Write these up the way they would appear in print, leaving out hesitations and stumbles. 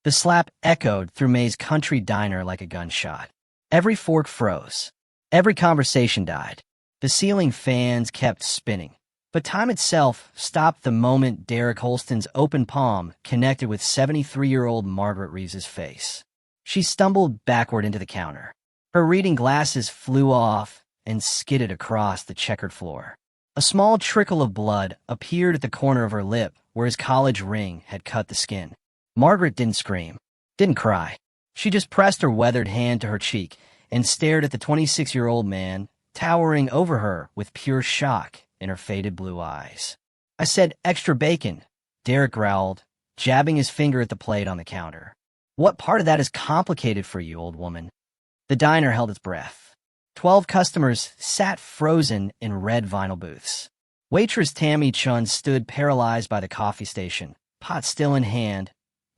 The slap echoed through May's country diner like a gunshot. Every fork froze. Every conversation died. The ceiling fans kept spinning. But time itself stopped the moment Derek Holston's open palm connected with 73-year-old Margaret Reeves's face. She stumbled backward into the counter. Her reading glasses flew off and skidded across the checkered floor. A small trickle of blood appeared at the corner of her lip where his college ring had cut the skin. Margaret didn't scream, didn't cry. She just pressed her weathered hand to her cheek and stared at the 26-year-old man towering over her with pure shock in her faded blue eyes. "I said extra bacon," Derek growled, jabbing his finger at the plate on the counter. "What part of that is complicated for you, old woman?" The diner held its breath. 12 customers sat frozen in red vinyl booths. Waitress Tammy Chun stood paralyzed by the coffee station, pot still in hand,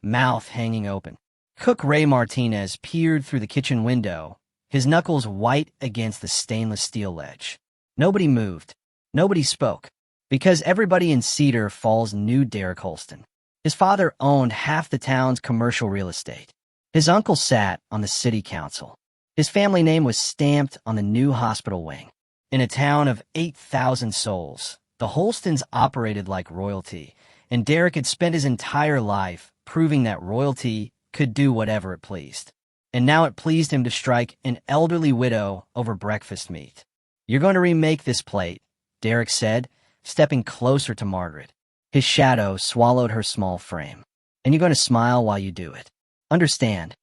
mouth hanging open. Cook Ray Martinez peered through the kitchen window, his knuckles white against the stainless steel ledge. Nobody moved. Nobody spoke. Because everybody in Cedar Falls knew Derek Holston. His father owned half the town's commercial real estate. His uncle sat on the city council. His family name was stamped on the new hospital wing. In a town of 8,000 souls, the Holstons operated like royalty, and Derek had spent his entire life proving that royalty could do whatever it pleased. And now it pleased him to strike an elderly widow over breakfast meat. "You're going to remake this plate," Derek said, stepping closer to Margaret. His shadow swallowed her small frame. "And you're going to smile while you do it. Understand?"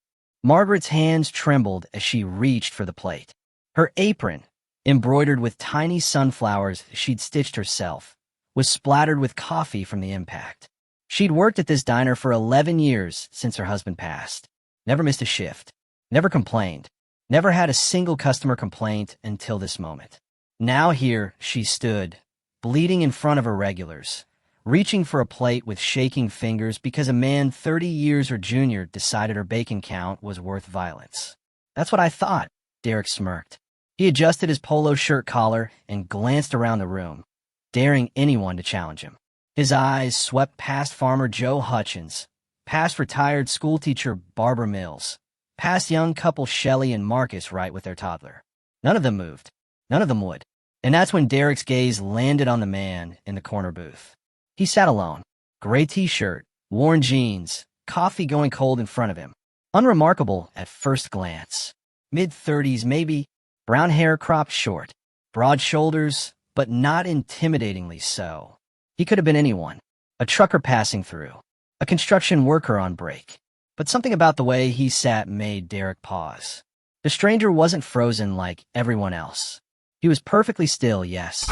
Margaret's hands trembled as she reached for the plate. Her apron, embroidered with tiny sunflowers she'd stitched herself, was splattered with coffee from the impact. She'd worked at this diner for 11 years since her husband passed. Never missed a shift. Never complained. Never had a single customer complaint until this moment. Now here she stood, bleeding in front of her regulars, reaching for a plate with shaking fingers because a man 30 years her junior decided her bacon count was worth violence. "That's what I thought," Derek smirked. He adjusted his polo shirt collar and glanced around the room, daring anyone to challenge him. His eyes swept past Farmer Joe Hutchins, past retired schoolteacher Barbara Mills, past young couple Shelley and Marcus Wright with their toddler. None of them moved. None of them would. And that's when Derek's gaze landed on the man in the corner booth. He sat alone, gray t-shirt, worn jeans, coffee going cold in front of him. Unremarkable at first glance. Mid-30s maybe, brown hair cropped short, broad shoulders, but not intimidatingly so. He could have been anyone. A trucker passing through, a construction worker on break. But something about the way he sat made Derek pause. The stranger wasn't frozen like everyone else. He was perfectly still, yes,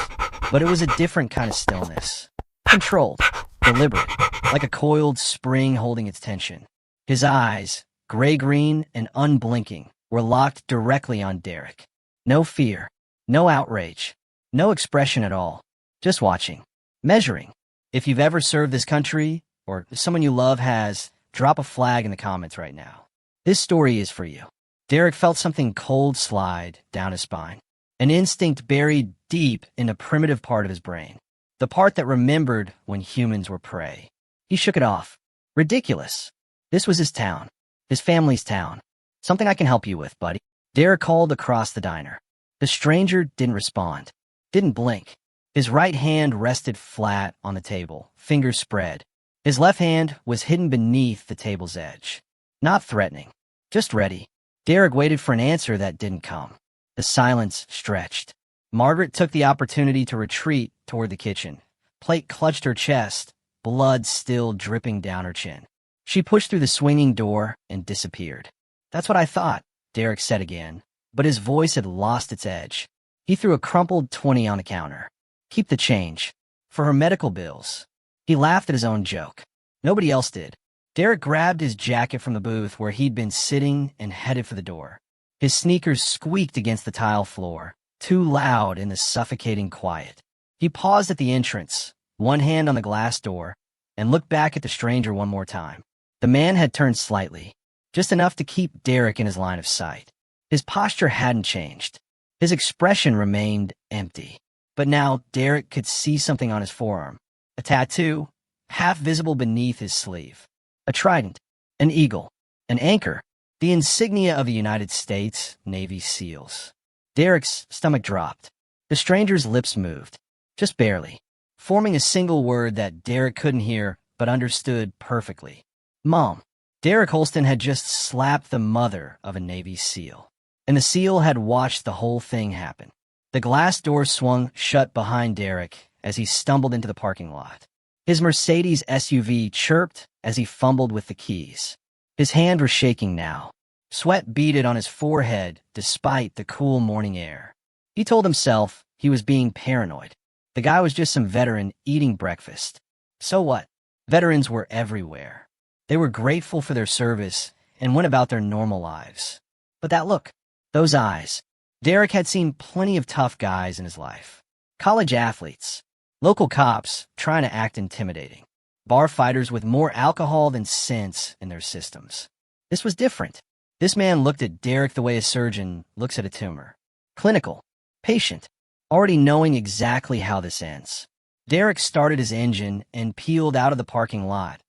but it was a different kind of stillness. Controlled, deliberate, like a coiled spring holding its tension. His eyes, gray-green and unblinking, were locked directly on Derek. No fear, no outrage, no expression at all. Just watching, measuring. If you've ever served this country, or if someone you love has, drop a flag in the comments right now. This story is for you. Derek felt something cold slide down his spine. An instinct buried deep in a primitive part of his brain. The part that remembered when humans were prey. He shook it off. Ridiculous. This was his town. His family's town. "Something I can help you with, buddy." Derek called across the diner. The stranger didn't respond. Didn't blink. His right hand rested flat on the table, fingers spread. His left hand was hidden beneath the table's edge. Not threatening. Just ready. Derek waited for an answer that didn't come. The silence stretched. Margaret took the opportunity to retreat toward the kitchen. Plate clutched her chest, blood still dripping down her chin. She pushed through the swinging door and disappeared. "That's what I thought," Derek said again, but his voice had lost its edge. He threw a crumpled 20 on the counter. "Keep the change. For her medical bills." He laughed at his own joke. Nobody else did. Derek grabbed his jacket from the booth where he'd been sitting and headed for the door. His sneakers squeaked against the tile floor, too loud in the suffocating quiet. He paused at the entrance, one hand on the glass door, and looked back at the stranger one more time. The man had turned slightly, just enough to keep Derek in his line of sight. His posture hadn't changed. His expression remained empty. But now Derek could see something on his forearm. A tattoo, half visible beneath his sleeve. A trident, An eagle. An anchor. The insignia of the United States Navy SEALs. Derek's stomach dropped. The stranger's lips moved. Just barely. Forming a single word that Derek couldn't hear but understood perfectly. Mom. Derek Holston had just slapped the mother of a Navy SEAL. And the SEAL had watched the whole thing happen. The glass door swung shut behind Derek as he stumbled into the parking lot. His Mercedes SUV chirped as he fumbled with the keys. His hand was shaking now. Sweat beaded on his forehead despite the cool morning air. He told himself he was being paranoid. The guy was just some veteran eating breakfast. So what? Veterans were everywhere. They were grateful for their service and went about their normal lives. But that look, those eyes. Derek had seen plenty of tough guys in his life. College athletes, local cops trying to act intimidating, bar fighters with more alcohol than sense in their systems. This was different. This man looked at Derek the way a surgeon looks at a tumor. Clinical, patient, already knowing exactly how this ends. Derek started his engine and peeled out of the parking lot,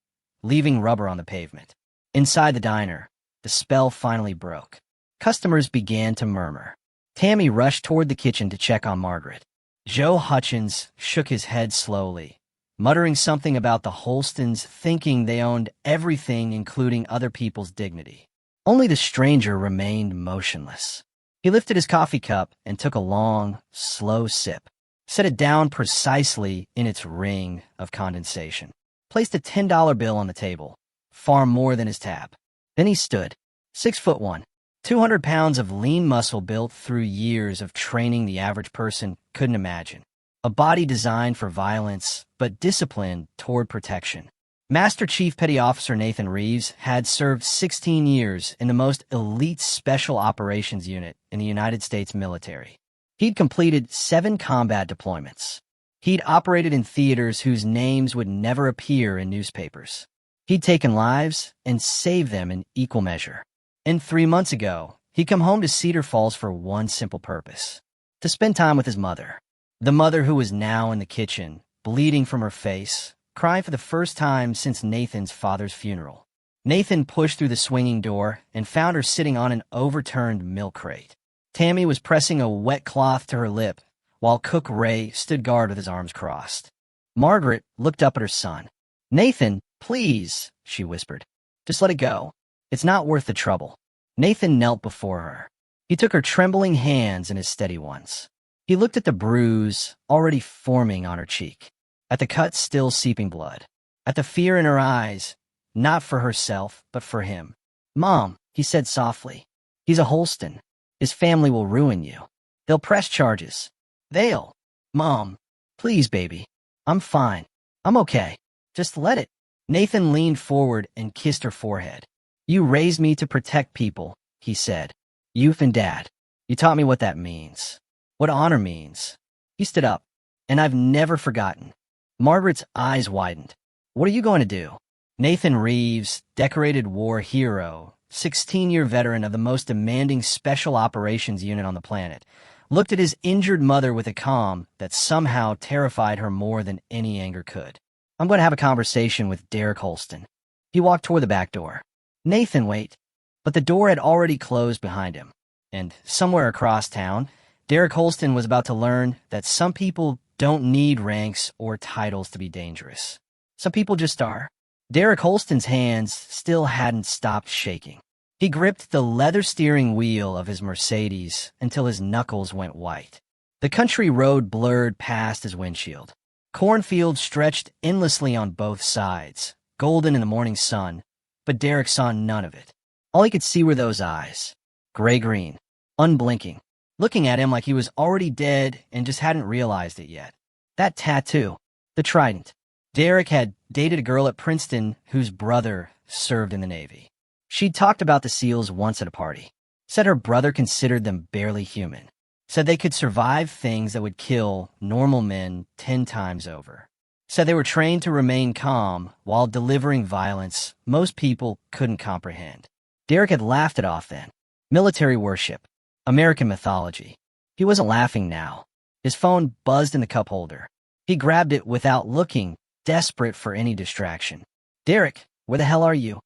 leaving rubber on the pavement. Inside the diner, the spell finally broke. Customers began to murmur. Tammy rushed toward the kitchen to check on Margaret. Joe Hutchins shook his head slowly, muttering something about the Holstons thinking they owned everything, including other people's dignity. Only the stranger remained motionless. He lifted his coffee cup and took a long, slow sip, set it down precisely in its ring of condensation, placed a $10 bill on the table, far more than his tab. Then he stood, 6'1", 200 pounds of lean muscle built through years of training the average person couldn't imagine. A body designed for violence, but disciplined toward protection. Master Chief Petty Officer Nathan Reeves had served 16 years in the most elite Special Operations Unit in the United States military. He'd completed 7 combat deployments. He'd operated in theaters whose names would never appear in newspapers. He'd taken lives and saved them in equal measure. And 3 months ago, he'd come home to Cedar Falls for one simple purpose: to spend time with his mother. The mother who was now in the kitchen, bleeding from her face, crying for the first time since Nathan's father's funeral. Nathan pushed through the swinging door and found her sitting on an overturned milk crate. Tammy was pressing a wet cloth to her lip, while Cook Ray stood guard with his arms crossed. Margaret looked up at her son. "Nathan, please," she whispered. "Just let it go. It's not worth the trouble." Nathan knelt before her. He took her trembling hands in his steady ones. He looked at the bruise already forming on her cheek, at the cut still seeping blood, at the fear in her eyes, not for herself, but for him. "Mom," he said softly, "he's a Holston. His family will ruin you. They'll press charges. They'll. Mom, please, baby. I'm fine. I'm okay. Just let it." Nathan leaned forward and kissed her forehead. "You raised me to protect people," he said. "Youth and Dad. You taught me what that means. What honor means." He stood up, and I've never forgotten. Margaret's eyes widened. "What are you going to do?" Nathan Reeves, decorated war hero, 16-year veteran of the most demanding special operations unit on the planet, looked at his injured mother with a calm that somehow terrified her more than any anger could. "I'm going to have a conversation with Derek Holston." He walked toward the back door. "Nathan, wait." But the door had already closed behind him. And somewhere across town, Derek Holston was about to learn that some people don't need ranks or titles to be dangerous. Some people just are. Derek Holston's hands still hadn't stopped shaking. He gripped the leather steering wheel of his Mercedes until his knuckles went white. The country road blurred past his windshield. Cornfields stretched endlessly on both sides, golden in the morning sun, but Derek saw none of it. All he could see were those eyes, gray-green, unblinking, looking at him like he was already dead and just hadn't realized it yet. That tattoo, the trident. Derek had dated a girl at Princeton whose brother served in the Navy. She'd talked about the SEALs once at a party, said her brother considered them barely human, said they could survive things that would kill normal men 10 times over, said they were trained to remain calm while delivering violence most people couldn't comprehend. Derek had laughed it off then. Military worship, American mythology. He wasn't laughing now. His phone buzzed in the cup holder. He grabbed it without looking, desperate for any distraction. "Derek, where the hell are you?"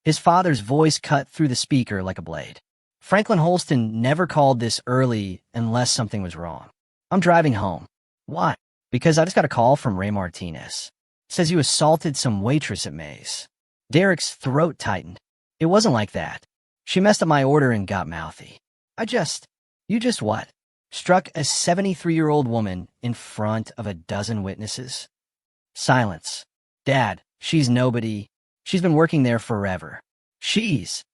His father's voice cut through the speaker like a blade. Franklin Holston never called this early unless something was wrong. I'm driving home. Why? Because I just got a call from Ray Martinez. Says you assaulted some waitress at Maze. Derek's throat tightened. It wasn't like that. She messed up my order and got mouthy. You just what? Struck a 73-year-old woman in front of a dozen witnesses? Silence. Dad, she's nobody. She's been working there forever. She's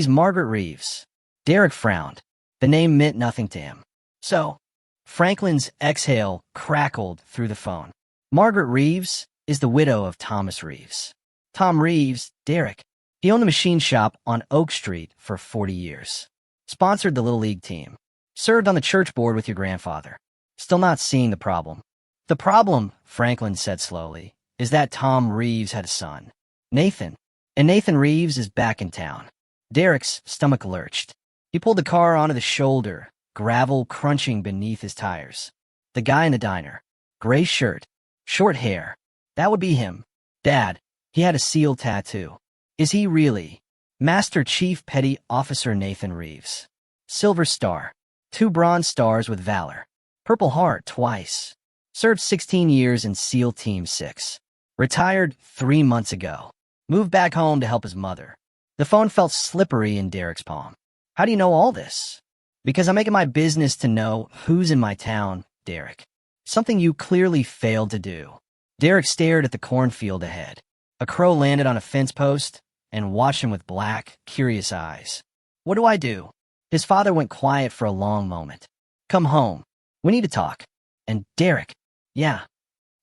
Margaret Reeves. Derek frowned. The name meant nothing to him. So, Franklin's exhale crackled through the phone. Margaret Reeves is the widow of Thomas Reeves. Tom Reeves, Derek. He owned the machine shop on Oak Street for 40 years. Sponsored the Little League team. Served on the church board with your grandfather. Still not seeing the problem. The problem, Franklin said slowly, is that Tom Reeves had a son, Nathan. And Nathan Reeves is back in town. Derek's stomach lurched. He pulled the car onto the shoulder, gravel crunching beneath his tires. The guy in the diner. Gray shirt. Short hair. That would be him. Dad, he had a seal tattoo. Is he really? Master Chief Petty Officer Nathan Reeves. Silver Star. 2 bronze stars with valor. Purple Heart twice. Served 16 years in SEAL Team 6. Retired 3 months ago. Moved back home to help his mother. The phone felt slippery in Derek's palm. How do you know all this? Because I make it my business to know who's in my town, Derek. Something you clearly failed to do. Derek stared at the cornfield ahead. A crow landed on a fence post and watched him with black, curious eyes. What do I do? His father went quiet for a long moment. Come home. We need to talk. And Derek, yeah,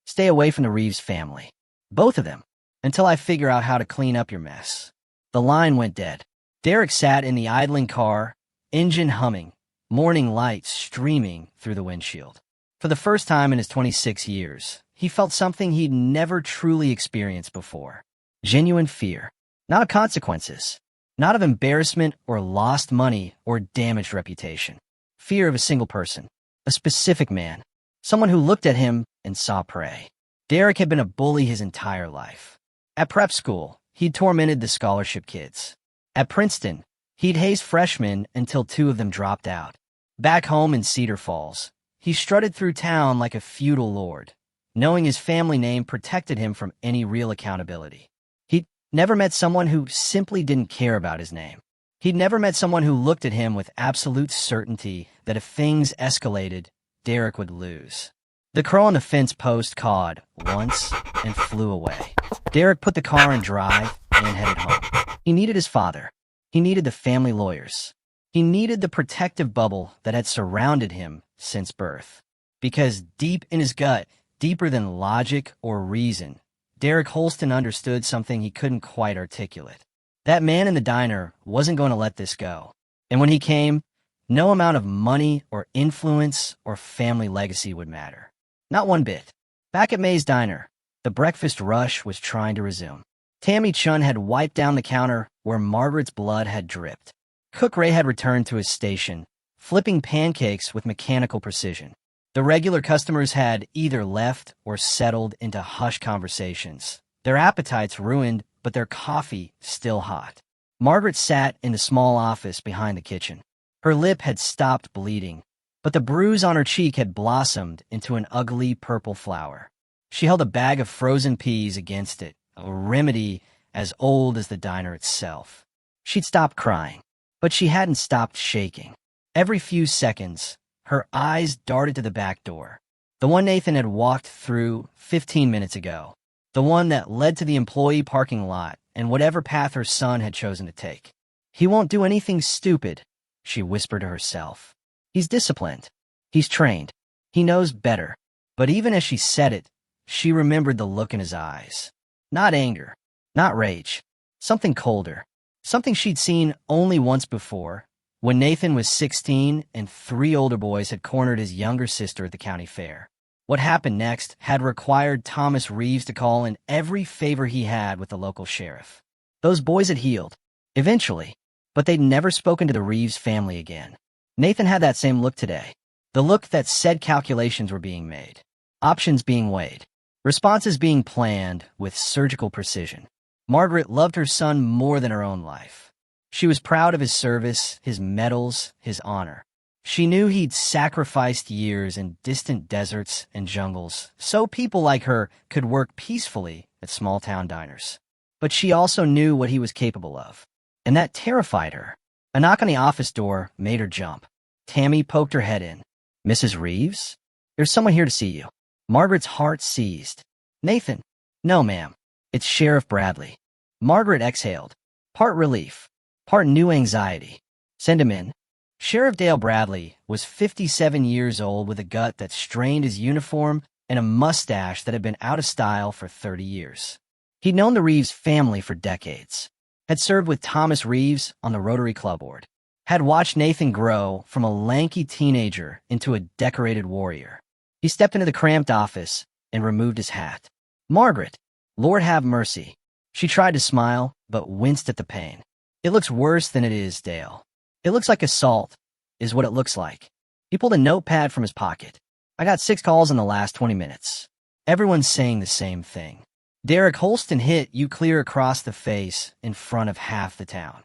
stay away from the Reeves family. Both of them. Until I figure out how to clean up your mess. The line went dead. Derek sat in the idling car, engine humming, morning light streaming through the windshield. For the first time in his 26 years, he felt something he'd never truly experienced before. Genuine fear. Not of consequences. Not of embarrassment or lost money or damaged reputation. Fear of a single person. A specific man. Someone who looked at him and saw prey. Derek had been a bully his entire life. At prep school, he'd tormented the scholarship kids. At Princeton, he'd hazed freshmen until 2 of them dropped out. Back home in Cedar Falls, he strutted through town like a feudal lord, knowing his family name protected him from any real accountability. He'd never met someone who simply didn't care about his name. He'd never met someone who looked at him with absolute certainty that if things escalated, Derek would lose. The crow on the fence post cawed once and flew away. Derek put the car in drive and headed home. He needed his father. He needed the family lawyers. He needed the protective bubble that had surrounded him since birth. Because deep in his gut, deeper than logic or reason, Derek Holston understood something he couldn't quite articulate. That man in the diner wasn't going to let this go. And when he came, no amount of money or influence or family legacy would matter. Not one bit. Back at May's Diner, the breakfast rush was trying to resume. Tammy Chun had wiped down the counter where Margaret's blood had dripped. Cook Ray had returned to his station, flipping pancakes with mechanical precision. The regular customers had either left or settled into hushed conversations, their appetites ruined, but their coffee still hot. Margaret sat in the small office behind the kitchen. Her lip had stopped bleeding, but the bruise on her cheek had blossomed into an ugly purple flower. She held a bag of frozen peas against it, a remedy as old as the diner itself. She'd stopped crying, but she hadn't stopped shaking. Every few seconds, her eyes darted to the back door, the one Nathan had walked through 15 minutes ago, the one that led to the employee parking lot and whatever path her son had chosen to take. He won't do anything stupid, she whispered to herself. He's disciplined. He's trained. He knows better. But even as she said it, she remembered the look in his eyes. Not anger. Not rage. Something colder. Something she'd seen only once before, when Nathan was 16 and 3 older boys had cornered his younger sister at the county fair. What happened next had required Thomas Reeves to call in every favor he had with the local sheriff. Those boys had healed. Eventually. But they'd never spoken to the Reeves family again. Nathan had that same look today. The look that said calculations were being made. Options being weighed. Responses being planned with surgical precision. Margaret loved her son more than her own life. She was proud of his service, his medals, his honor. She knew he'd sacrificed years in distant deserts and jungles so people like her could work peacefully at small-town diners. But she also knew what he was capable of, and that terrified her. A knock on the office door made her jump. Tammy poked her head in. "Mrs. Reeves? There's someone here to see you." Margaret's heart seized. "Nathan." "No, ma'am. It's Sheriff Bradley." Margaret exhaled, part relief, part new anxiety. "Send him in." Sheriff Dale Bradley was 57 years old with a gut that strained his uniform and a mustache that had been out of style for 30 years. He'd known the Reeves family for decades, had served with Thomas Reeves on the Rotary Club board, had watched Nathan grow from a lanky teenager into a decorated warrior. He stepped into the cramped office and removed his hat. "Margaret, Lord have mercy." She tried to smile, but winced at the pain. "It looks worse than it is, Dale. It looks like assault, is what it looks like." He pulled a notepad from his pocket. "I got 6 calls in the last 20 minutes. Everyone's saying the same thing. Derek Holston hit you clear across the face in front of half the town.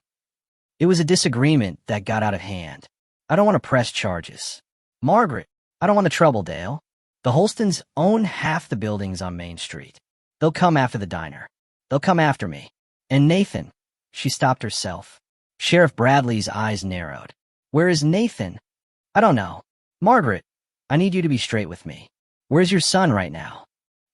It was a disagreement that got out of hand. I don't want to press charges." "Margaret, I don't want the trouble, Dale. The Holstons own half the buildings on Main Street. They'll come after the diner. They'll come after me. And Nathan." She stopped herself. Sheriff Bradley's eyes narrowed. "Where is Nathan?" "I don't know. Margaret, I need you to be straight with me. Where's your son right now?"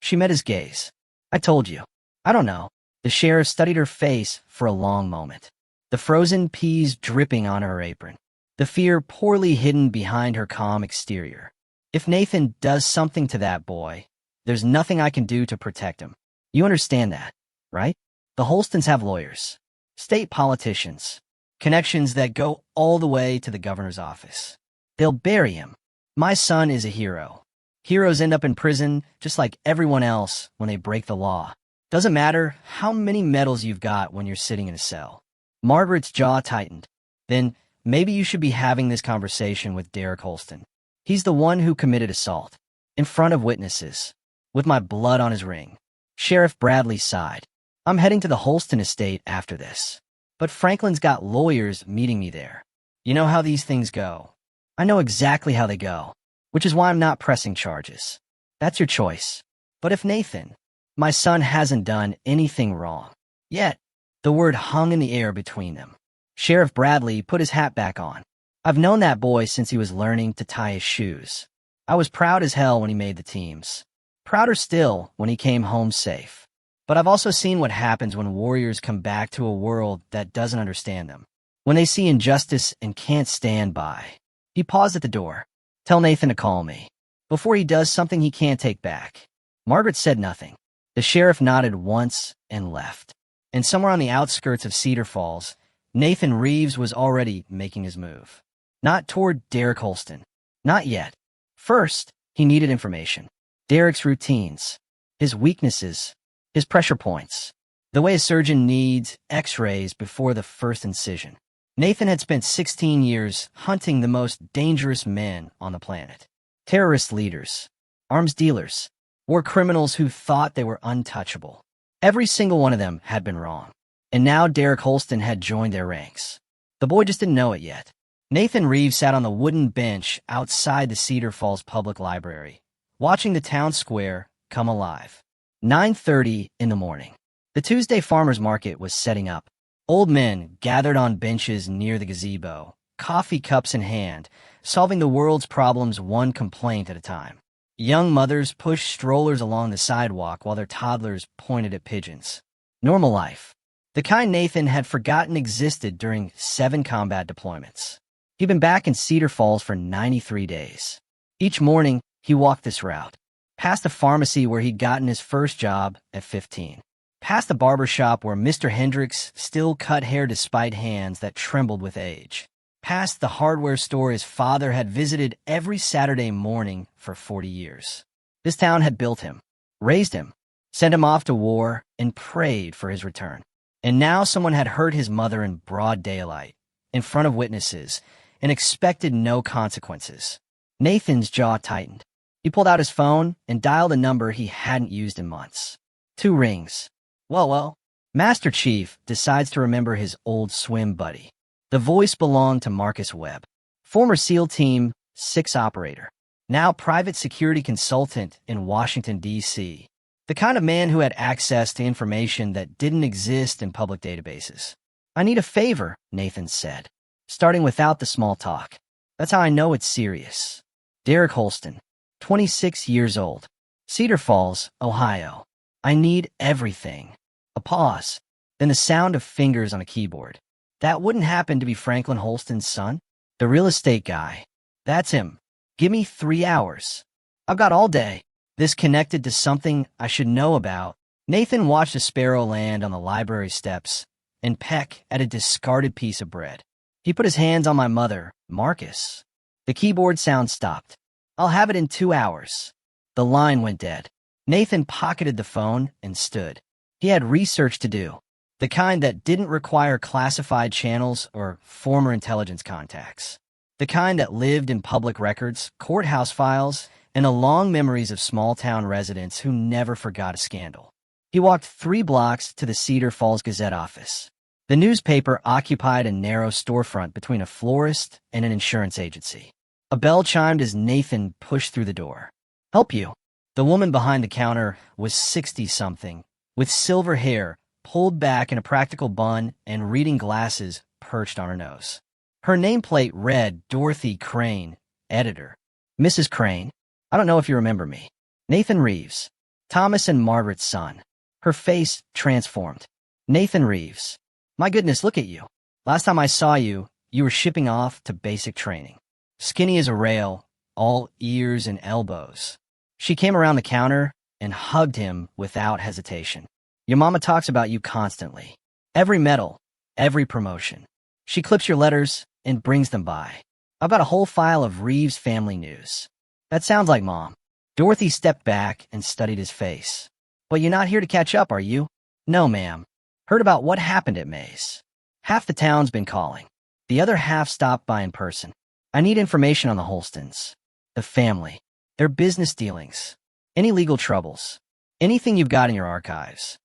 She met his gaze. "I told you. I don't know." The sheriff studied her face for a long moment, the frozen peas dripping on her apron, the fear poorly hidden behind her calm exterior. "If Nathan does something to that boy, there's nothing I can do to protect him. You understand that, right? The Holstons have lawyers, state politicians, connections that go all the way to the governor's office. They'll bury him. My son is a hero. Heroes end up in prison just like everyone else when they break the law. Doesn't matter how many medals you've got when you're sitting in a cell." Margaret's jaw tightened. "Then maybe you should be having this conversation with Derek Holston. He's the one who committed assault, in front of witnesses, with my blood on his ring." Sheriff Bradley sighed. "I'm heading to the Holston estate after this. But Franklin's got lawyers meeting me there. You know how these things go. I know exactly how they go, which is why I'm not pressing charges. That's your choice. But if Nathan, my son hasn't done anything wrong yet." The word hung in the air between them. Sheriff Bradley put his hat back on. "I've known that boy since he was learning to tie his shoes. I was proud as hell when he made the teams. Prouder still when he came home safe. But I've also seen what happens when warriors come back to a world that doesn't understand them. When they see injustice and can't stand by." He paused at the door. "Tell Nathan to call me, before he does something he can't take back." Margaret said nothing. The sheriff nodded once and left. And somewhere on the outskirts of Cedar Falls, Nathan Reeves was already making his move. Not toward Derek Holston. Not yet. First, he needed information. Derek's routines, his weaknesses, his pressure points, the way a surgeon needs x-rays before the first incision. Nathan had spent 16 years hunting the most dangerous men on the planet. Terrorist leaders, arms dealers, war criminals who thought they were untouchable. Every single one of them had been wrong. And now Derek Holston had joined their ranks. The boy just didn't know it yet. Nathan Reeves sat on the wooden bench outside the Cedar Falls Public Library, watching the town square come alive. 9:30 in the morning. The Tuesday farmers market was setting up. Old men gathered on benches near the gazebo, coffee cups in hand, solving the world's problems one complaint at a time. Young mothers pushed strollers along the sidewalk while their toddlers pointed at pigeons. Normal life. The kind Nathan had forgotten existed during 7 combat deployments. He'd been back in Cedar Falls for 93 days. Each morning, he walked this route, past a pharmacy where he'd gotten his first job at 15, past the barber shop where Mr. Hendricks still cut hair despite hands that trembled with age, past the hardware store his father had visited every Saturday morning for 40 years. This town had built him, raised him, sent him off to war, and prayed for his return. And now someone had hurt his mother in broad daylight, in front of witnesses, and expected no consequences. Nathan's jaw tightened. He pulled out his phone and dialed a number he hadn't used in months. 2 rings. Well, Master Chief decides to remember his old swim buddy. The voice belonged to Marcus Webb, former SEAL Team 6 operator, now private security consultant in Washington, D.C. The kind of man who had access to information that didn't exist in public databases. "I need a favor," Nathan said, starting without the small talk. "That's how I know it's serious." Derek Holston, 26 years old, Cedar Falls, Ohio. "I need everything." A pause, then the sound of fingers on a keyboard. That wouldn't happen to be Franklin Holston's son? The real estate guy. "That's him. Give me 3 hours. I've got all day." This connected to something I should know about. Nathan watched a sparrow land on the library steps and peck at a discarded piece of bread. He put his hands on my mother, Marcus. The keyboard sound stopped. "I'll have it in 2 hours. The line went dead. Nathan pocketed the phone and stood. He had research to do, the kind that didn't require classified channels or former intelligence contacts. The kind that lived in public records, courthouse files, and the long memories of small-town residents who never forgot a scandal. He walked 3 blocks to the Cedar Falls Gazette office. The newspaper occupied a narrow storefront between a florist and an insurance agency. A bell chimed as Nathan pushed through the door. "Help you." The woman behind the counter was 60-something, with silver hair pulled back in a practical bun and reading glasses perched on her nose. Her nameplate read Dorothy Crane, editor. "Mrs. Crane, I don't know if you remember me. Nathan Reeves, Thomas and Margaret's son." Her face transformed. "Nathan Reeves. My goodness, look at you. Last time I saw you, you were shipping off to basic training. Skinny as a rail, all ears and elbows." She came around the counter and hugged him without hesitation. "Your mama talks about you constantly. Every medal, every promotion. She clips your letters and brings them by. I've got a whole file of Reeves family news." "That sounds like Mom." Dorothy stepped back and studied his face. "But you're not here to catch up, are you?" "No, ma'am. Heard about what happened at Mays. Half the town's been calling. The other half stopped by in person. I need information on the Holstons, the family, their business dealings, any legal troubles, anything you've got in your archives."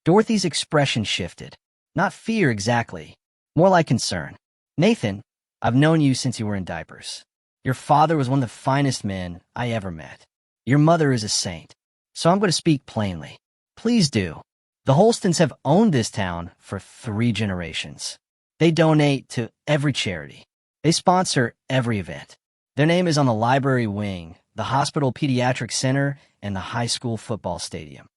Dorothy's expression shifted. Not fear exactly, more like concern. "Nathan, I've known you since you were in diapers. Your father was one of the finest men I ever met. Your mother is a saint. So I'm going to speak plainly. Please do. The Holstons have owned this town for 3 generations. They donate to every charity. They sponsor every event. Their name is on the library wing, the hospital pediatric center, and the high school football stadium.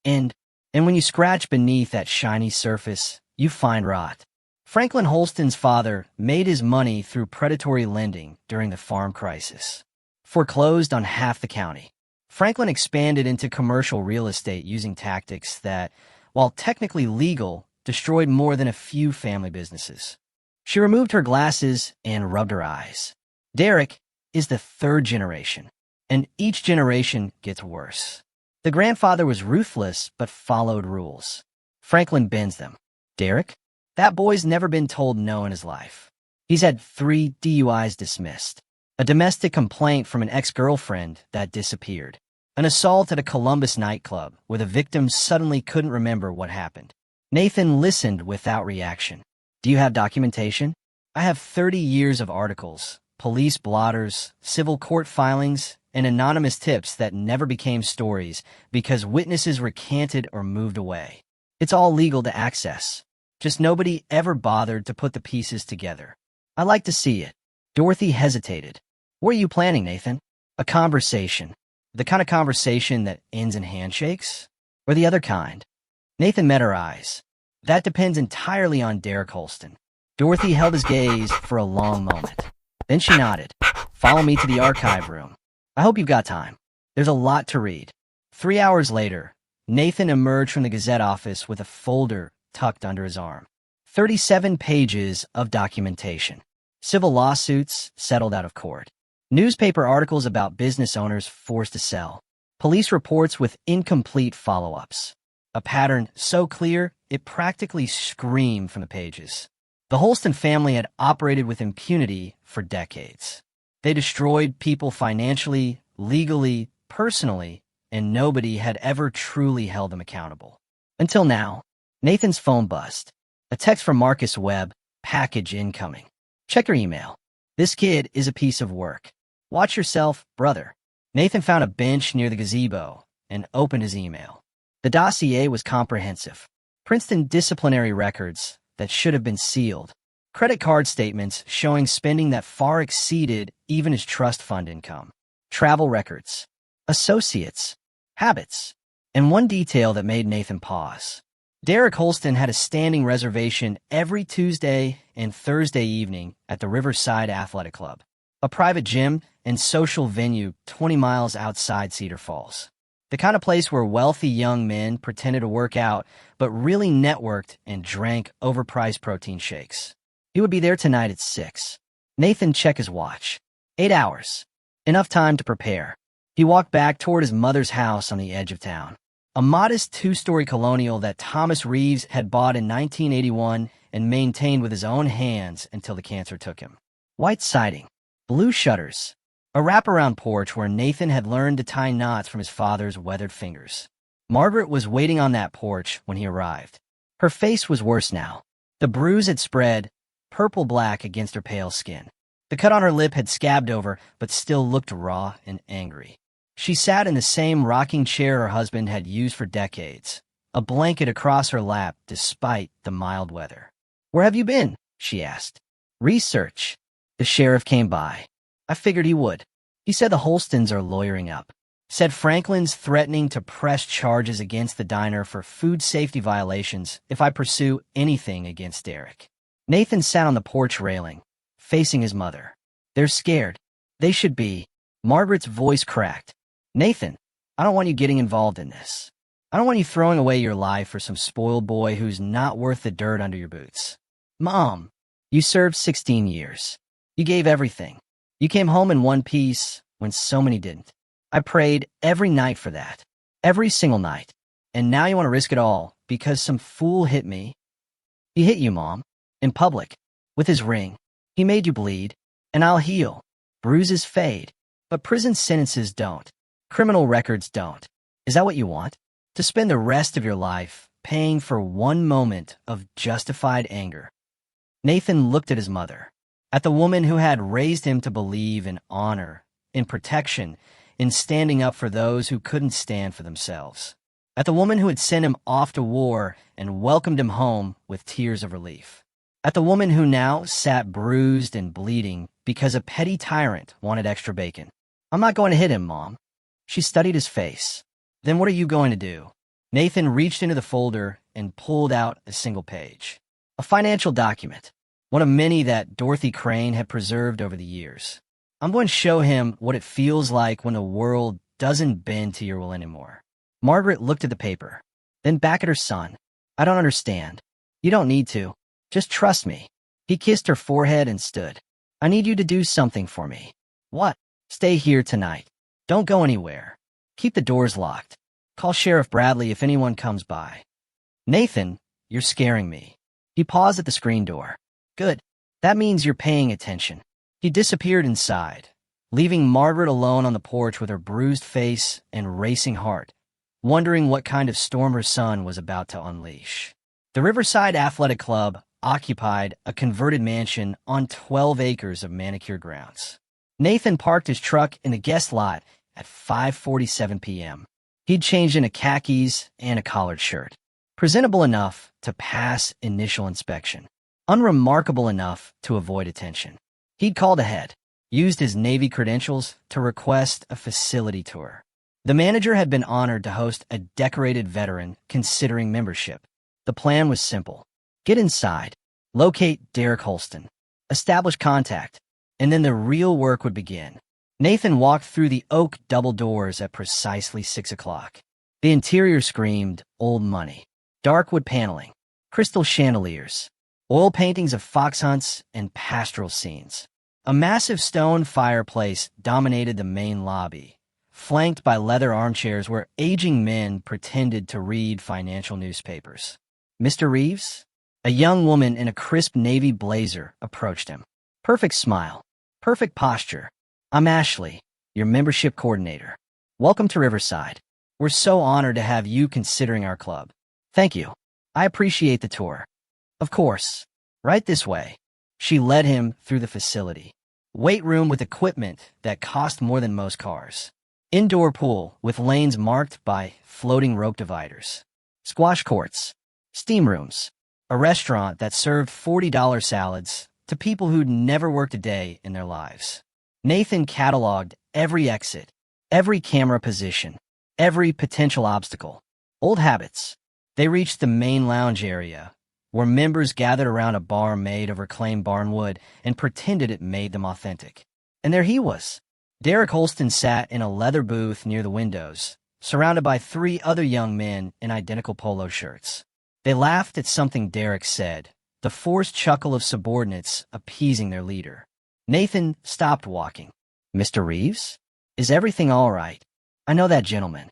And when you scratch beneath that shiny surface, you find rot. Franklin Holston's father made his money through predatory lending during the farm crisis. Foreclosed on half the county. Franklin expanded into commercial real estate using tactics that, while technically legal, destroyed more than a few family businesses. She removed her glasses and rubbed her eyes. Derek is the 3rd generation, and each generation gets worse. The grandfather was ruthless but followed rules. Franklin bends them. Derek? That boy's never been told no in his life. He's had 3 DUIs dismissed. A domestic complaint from an ex-girlfriend that disappeared. An assault at a Columbus nightclub where the victim suddenly couldn't remember what happened. Nathan listened without reaction. "Do you have documentation?" "I have 30 years of articles, police blotters, civil court filings, and anonymous tips that never became stories because witnesses recanted or moved away. It's all legal to access. Just nobody ever bothered to put the pieces together. I'd like to see it." Dorothy hesitated. "What are you planning, Nathan?" "A conversation. The kind of conversation that ends in handshakes? Or the other kind?" Nathan met her eyes. "That depends entirely on Derek Holston." Dorothy held his gaze for a long moment. Then she nodded. "Follow me to the archive room. I hope you've got time. There's a lot to read." 3 hours later, Nathan emerged from the Gazette office with a folder tucked under his arm. 37 pages of documentation. Civil lawsuits settled out of court. Newspaper articles about business owners forced to sell. Police reports with incomplete follow-ups. A pattern so clear, it practically screamed from the pages. The Holston family had operated with impunity for decades. They destroyed people financially, legally, personally, and nobody had ever truly held them accountable. Until now. Nathan's phone buzzed. A text from Marcus Webb, package incoming. Check your email. This kid is a piece of work. Watch yourself, brother. Nathan found a bench near the gazebo and opened his email. The dossier was comprehensive. Princeton disciplinary records that should have been sealed. Credit card statements showing spending that far exceeded even his trust fund income. Travel records. Associates. Habits. And one detail that made Nathan pause. Derek Holston had a standing reservation every Tuesday and Thursday evening at the Riverside Athletic Club, a private gym and social venue 20 miles outside Cedar Falls. The kind of place where wealthy young men pretended to work out, but really networked and drank overpriced protein shakes. He would be there tonight at 6. Nathan checked his watch. 8 hours. Enough time to prepare. He walked back toward his mother's house on the edge of town. A modest 2-story colonial that Thomas Reeves had bought in 1981 and maintained with his own hands until the cancer took him. White siding, blue shutters, a wraparound porch where Nathan had learned to tie knots from his father's weathered fingers. Margaret was waiting on that porch when he arrived. Her face was worse now. The bruise had spread, purple-black against her pale skin. The cut on her lip had scabbed over, but still looked raw and angry. She sat in the same rocking chair her husband had used for decades, a blanket across her lap despite the mild weather. "Where have you been?" she asked. "Research." The sheriff came by. I figured he would. He said the Holstons are lawyering up. Said Franklin's threatening to press charges against the diner for food safety violations if I pursue anything against Derek. Nathan sat on the porch railing, facing his mother. "They're scared. They should be." Margaret's voice cracked. "Nathan, I don't want you getting involved in this. I don't want you throwing away your life for some spoiled boy who's not worth the dirt under your boots. Mom, you served 16 years. You gave everything. You came home in one piece when so many didn't. I prayed every night for that. Every single night. And now you want to risk it all because some fool hit me. He hit you, Mom. In public. With his ring. He made you bleed. And I'll heal. Bruises fade. But prison sentences don't. Criminal records don't. Is that what you want? To spend the rest of your life paying for one moment of justified anger?" Nathan looked at his mother, at the woman who had raised him to believe in honor, in protection, in standing up for those who couldn't stand for themselves, at the woman who had sent him off to war and welcomed him home with tears of relief, at the woman who now sat bruised and bleeding because a petty tyrant wanted extra bacon. "I'm not going to hit him, Mom." She studied his face. "Then what are you going to do?" Nathan reached into the folder and pulled out a single page. A financial document, one of many that Dorothy Crane had preserved over the years. "I'm going to show him what it feels like when the world doesn't bend to your will anymore." Margaret looked at the paper, then back at her son. "I don't understand." "You don't need to. Just trust me." He kissed her forehead and stood. "I need you to do something for me." "What?" "Stay here tonight. Don't go anywhere. Keep the doors locked. Call Sheriff Bradley if anyone comes by." "Nathan, you're scaring me." He paused at the screen door. "Good. That means you're paying attention." He disappeared inside, leaving Margaret alone on the porch with her bruised face and racing heart, wondering what kind of storm her son was about to unleash. The Riverside Athletic Club occupied a converted mansion on 12 acres of manicured grounds. Nathan parked his truck in the guest lot at 5:47 p.m. He'd changed into khakis and a collared shirt. Presentable enough to pass initial inspection. Unremarkable enough to avoid attention. He'd called ahead, used his Navy credentials to request a facility tour. The manager had been honored to host a decorated veteran considering membership. The plan was simple. Get inside, locate Derek Holston, establish contact, and then the real work would begin. Nathan walked through the oak double doors at precisely 6 o'clock. The interior screamed old money. Dark wood paneling, crystal chandeliers, oil paintings of fox hunts and pastoral scenes. A massive stone fireplace dominated the main lobby, flanked by leather armchairs where aging men pretended to read financial newspapers. "Mr. Reeves?" A young woman in a crisp navy blazer approached him. Perfect smile, perfect posture. "I'm Ashley, your membership coordinator. Welcome to Riverside. We're so honored to have you considering our club." "Thank you." I appreciate the tour. Of course. Right this way. She led him through the facility. Weight room with equipment that cost more than most cars. Indoor pool with lanes marked by floating rope dividers. Squash courts. Steam rooms. A restaurant that served $40 salads to people who'd never worked a day in their lives. Nathan cataloged every exit, every camera position, every potential obstacle. Old habits. They reached the main lounge area, where members gathered around a bar made of reclaimed barnwood and pretended it made them authentic. And there he was. Derek Holston sat in a leather booth near the windows, surrounded by 3 other young men in identical polo shirts. They laughed at something Derek said, the forced chuckle of subordinates appeasing their leader. Nathan stopped walking. "Mr. Reeves? Is everything all right? I know that gentleman."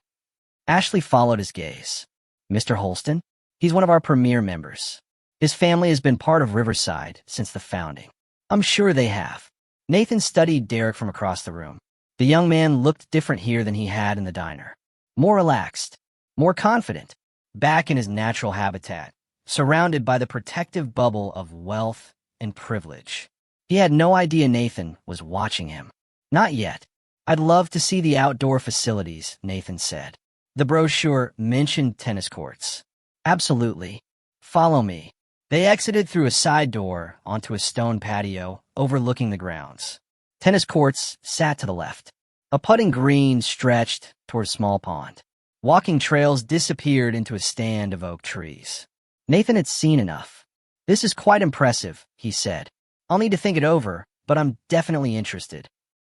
Ashley followed his gaze. "Mr. Holston? He's one of our premier members. His family has been part of Riverside since the founding." "I'm sure they have." Nathan studied Derek from across the room. The young man looked different here than he had in the diner. More relaxed, more confident, back in his natural habitat, surrounded by the protective bubble of wealth and privilege. He had no idea Nathan was watching him. "Not yet. I'd love to see the outdoor facilities," Nathan said. The brochure mentioned tennis courts. "Absolutely. Follow me." They exited through a side door onto a stone patio overlooking the grounds. Tennis courts sat to the left. A putting green stretched toward a small pond. Walking trails disappeared into a stand of oak trees. Nathan had seen enough. "This is quite impressive," he said. "I'll need to think it over, but I'm definitely interested."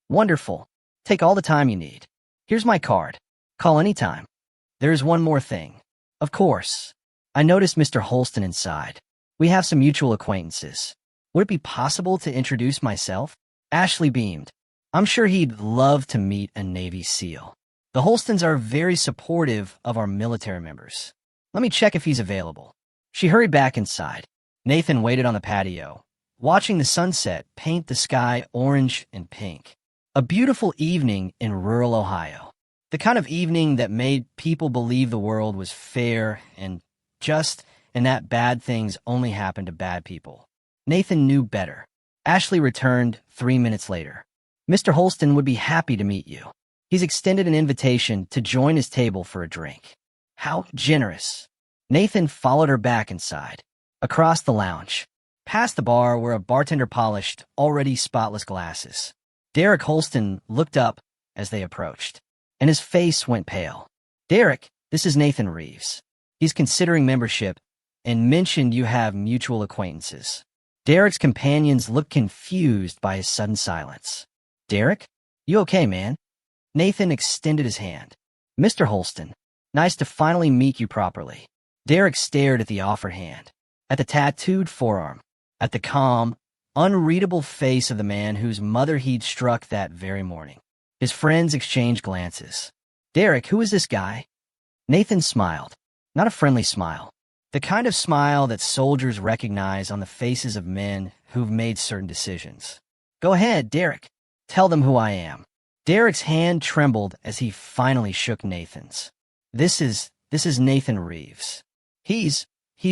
"Wonderful. Take all the time you need. Here's my card. Call anytime." "There's one more thing." "Of course. I noticed Mr. Holston inside. We have some mutual acquaintances. Would it be possible to introduce myself?" Ashley beamed. "I'm sure he'd love to meet a Navy SEAL. The Holstons are very supportive of our military members. Let me check if he's available." She hurried back inside. Nathan waited on the patio, watching the sunset paint the sky orange and pink. A beautiful evening in rural Ohio. The kind of evening that made people believe the world was fair and just, and that bad things only happen to bad people. Nathan knew better. Ashley returned 3 minutes later. "Mr. Holston would be happy to meet you. He's extended an invitation to join his table for a drink." "How generous." Nathan followed her back inside, across the lounge, past the bar where a bartender polished already spotless glasses. Derek Holston looked up as they approached, and his face went pale. "Derek, this is Nathan Reeves. He's considering membership and mentioned you have mutual acquaintances." Derek's companions looked confused by his sudden silence. "Derek? You okay, man?" Nathan extended his hand. "Mr. Holston, nice to finally meet you properly." Derek stared at the offered hand, at the tattooed forearm, at the calm, unreadable face of the man whose mother he'd struck that very morning. His friends exchanged glances. "Derek, who is this guy?" Nathan smiled. Not a friendly smile. The kind of smile that soldiers recognize on the faces of men who've made certain decisions. "Go ahead, Derek. Tell them who I am." Derek's hand trembled as he finally shook Nathan's. This is Nathan Reeves. He's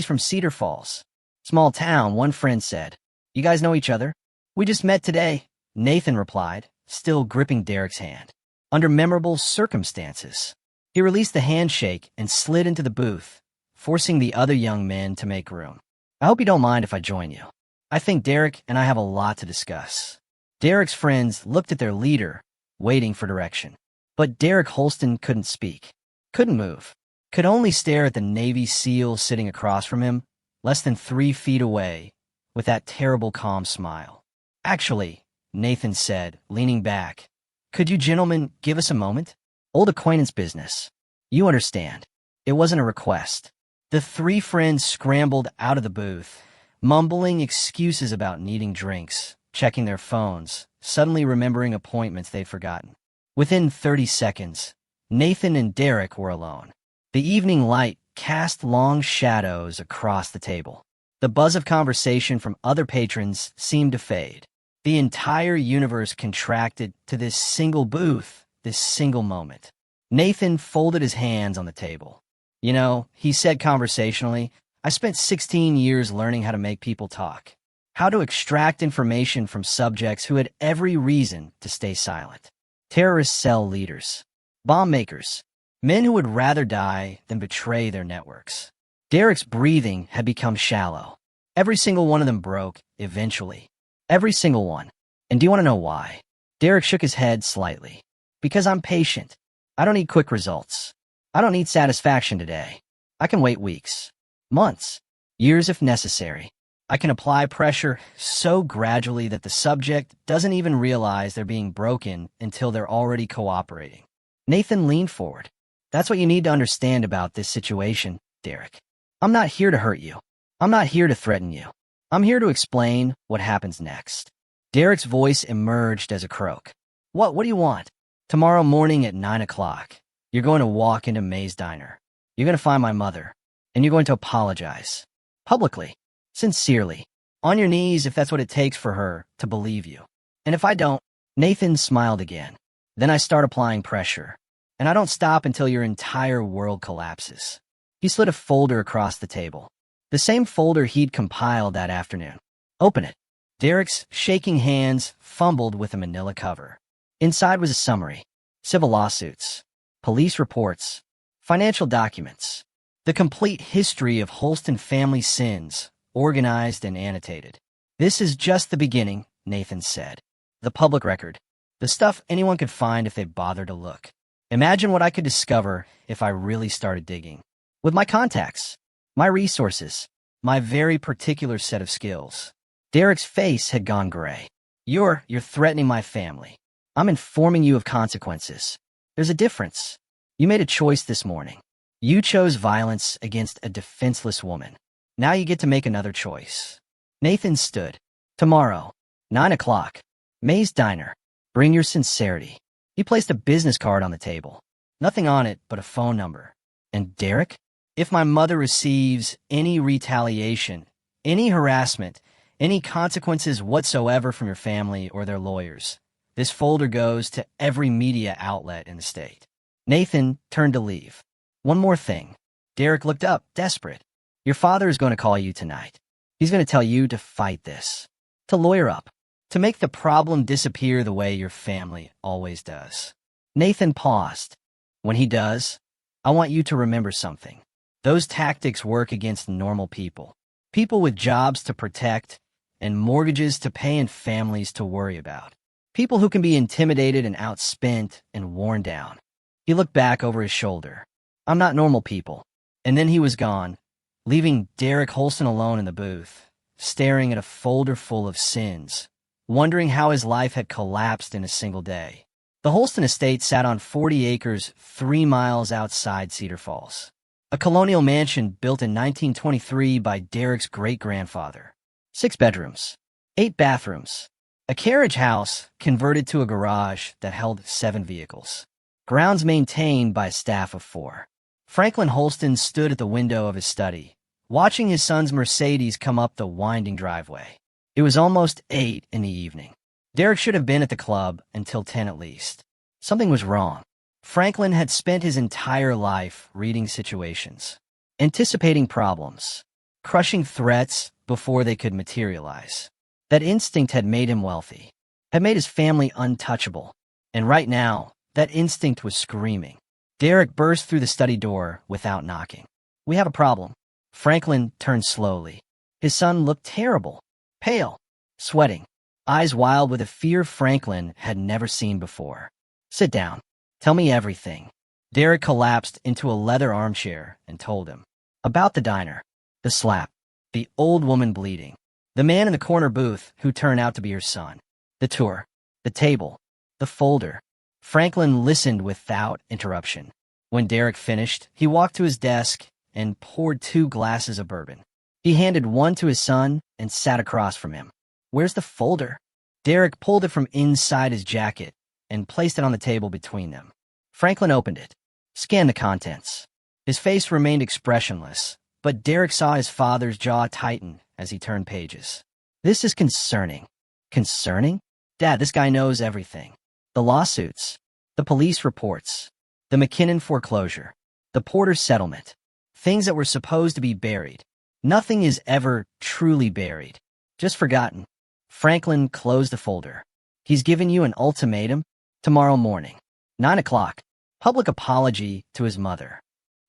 from Cedar Falls. Small town, one friend said. "You guys know each other?" "We just met today," Nathan replied, still gripping Derek's hand. "Under memorable circumstances." He released the handshake and slid into the booth, forcing the other young men to make room. "I hope you don't mind if I join you. I think Derek and I have a lot to discuss." Derek's friends looked at their leader, waiting for direction. But Derek Holston couldn't speak, couldn't move, could only stare at the Navy SEAL sitting across from him, less than 3 feet away, with that terrible calm smile. "Actually," Nathan said, leaning back, "could you gentlemen give us a moment? Old acquaintance business. You understand. It wasn't a request." The 3 friends scrambled out of the booth, mumbling excuses about needing drinks, checking their phones, suddenly remembering appointments they'd forgotten. Within 30 seconds, Nathan and Derek were alone. The evening light cast long shadows across the table. The buzz of conversation from other patrons seemed to fade. The entire universe contracted to this single booth, this single moment. Nathan folded his hands on the table. "You know," he said conversationally, I spent 16 years learning how to make people talk, how to extract information from subjects who had every reason to stay silent. Terrorist cell leaders, bomb makers, men who would rather die than betray their networks. Derek's breathing had become shallow. Every single one of them broke, eventually. Every single one. And do you want to know why? Derek shook his head slightly. Because I'm patient. I don't need quick results. I don't need satisfaction today. I can wait weeks, months, years if necessary. I can apply pressure so gradually that the subject doesn't even realize they're being broken until they're already cooperating. Nathan leaned forward. That's what you need to understand about this situation, Derek. I'm not here to hurt you. I'm not here to threaten you. I'm here to explain what happens next. Derek's voice emerged as a croak. What do you want? Tomorrow morning at 9 o'clock, you're going to walk into May's diner. You're going to find my mother, and you're going to apologize. Publicly. Sincerely. On your knees if that's what it takes for her to believe you. And if I don't, Nathan smiled again. Then I start applying pressure. And I don't stop until your entire world collapses. He slid a folder across the table. The same folder he'd compiled that afternoon. Open it. Derek's shaking hands fumbled with a manila cover. Inside was a summary. Civil lawsuits. Police reports. Financial documents. The complete history of Holston family sins, organized and annotated. This is just the beginning, Nathan said. The public record. The stuff anyone could find if they bothered to look. Imagine what I could discover if I really started digging. With my contacts, my resources, my very particular set of skills. Derek's face had gone gray. You're threatening my family. I'm informing you of consequences. There's a difference. You made a choice this morning. You chose violence against a defenseless woman. Now you get to make another choice. Nathan stood. Tomorrow, 9 o'clock, May's diner. Bring your sincerity. He placed a business card on the table. Nothing on it but a phone number. And Derek? If my mother receives any retaliation, any harassment, any consequences whatsoever from your family or their lawyers, this folder goes to every media outlet in the state. Nathan turned to leave. One more thing. Derek looked up, desperate. Your father is going to call you tonight. He's going to tell you to fight this, to lawyer up, to make the problem disappear the way your family always does. Nathan paused. When he does, I want you to remember something. Those tactics work against normal people. People with jobs to protect and mortgages to pay and families to worry about. People who can be intimidated and outspent and worn down. He looked back over his shoulder. I'm not normal people. And then he was gone, leaving Derek Holston alone in the booth, staring at a folder full of sins, wondering how his life had collapsed in a single day. The Holston estate sat on 40 acres 3 miles outside Cedar Falls. A colonial mansion built in 1923 by Derek's great-grandfather. 6 bedrooms, 8 bathrooms. A carriage house converted to a garage that held 7 vehicles. Grounds maintained by a staff of 4. Franklin Holston stood at the window of his study, watching his son's Mercedes come up the winding driveway. It was almost 8 in the evening. Derek should have been at the club until 10 at least. Something was wrong. Franklin had spent his entire life reading situations, anticipating problems, crushing threats before they could materialize. That instinct had made him wealthy, had made his family untouchable, and right now, that instinct was screaming. Derek burst through the study door without knocking. We have a problem. Franklin turned slowly. His son looked terrible, pale, sweating, eyes wild with a fear Franklin had never seen before. Sit down. Tell me everything. Derek collapsed into a leather armchair and told him. About the diner, the slap, the old woman bleeding, the man in the corner booth who turned out to be her son, the tour, the table, the folder. Franklin listened without interruption. When Derek finished, he walked to his desk and poured 2 glasses of bourbon. He handed one to his son and sat across from him. Where's the folder? Derek pulled it from inside his jacket and placed it on the table between them. Franklin opened it, scanned the contents. His face remained expressionless, but Derek saw his father's jaw tighten as he turned pages. This is concerning. Concerning? Dad, this guy knows everything. The lawsuits, the police reports, the McKinnon foreclosure, the Porter settlement, things that were supposed to be buried. Nothing is ever truly buried, just forgotten. Franklin closed the folder. He's given you an ultimatum. Tomorrow morning, 9 o'clock. Public apology to his mother.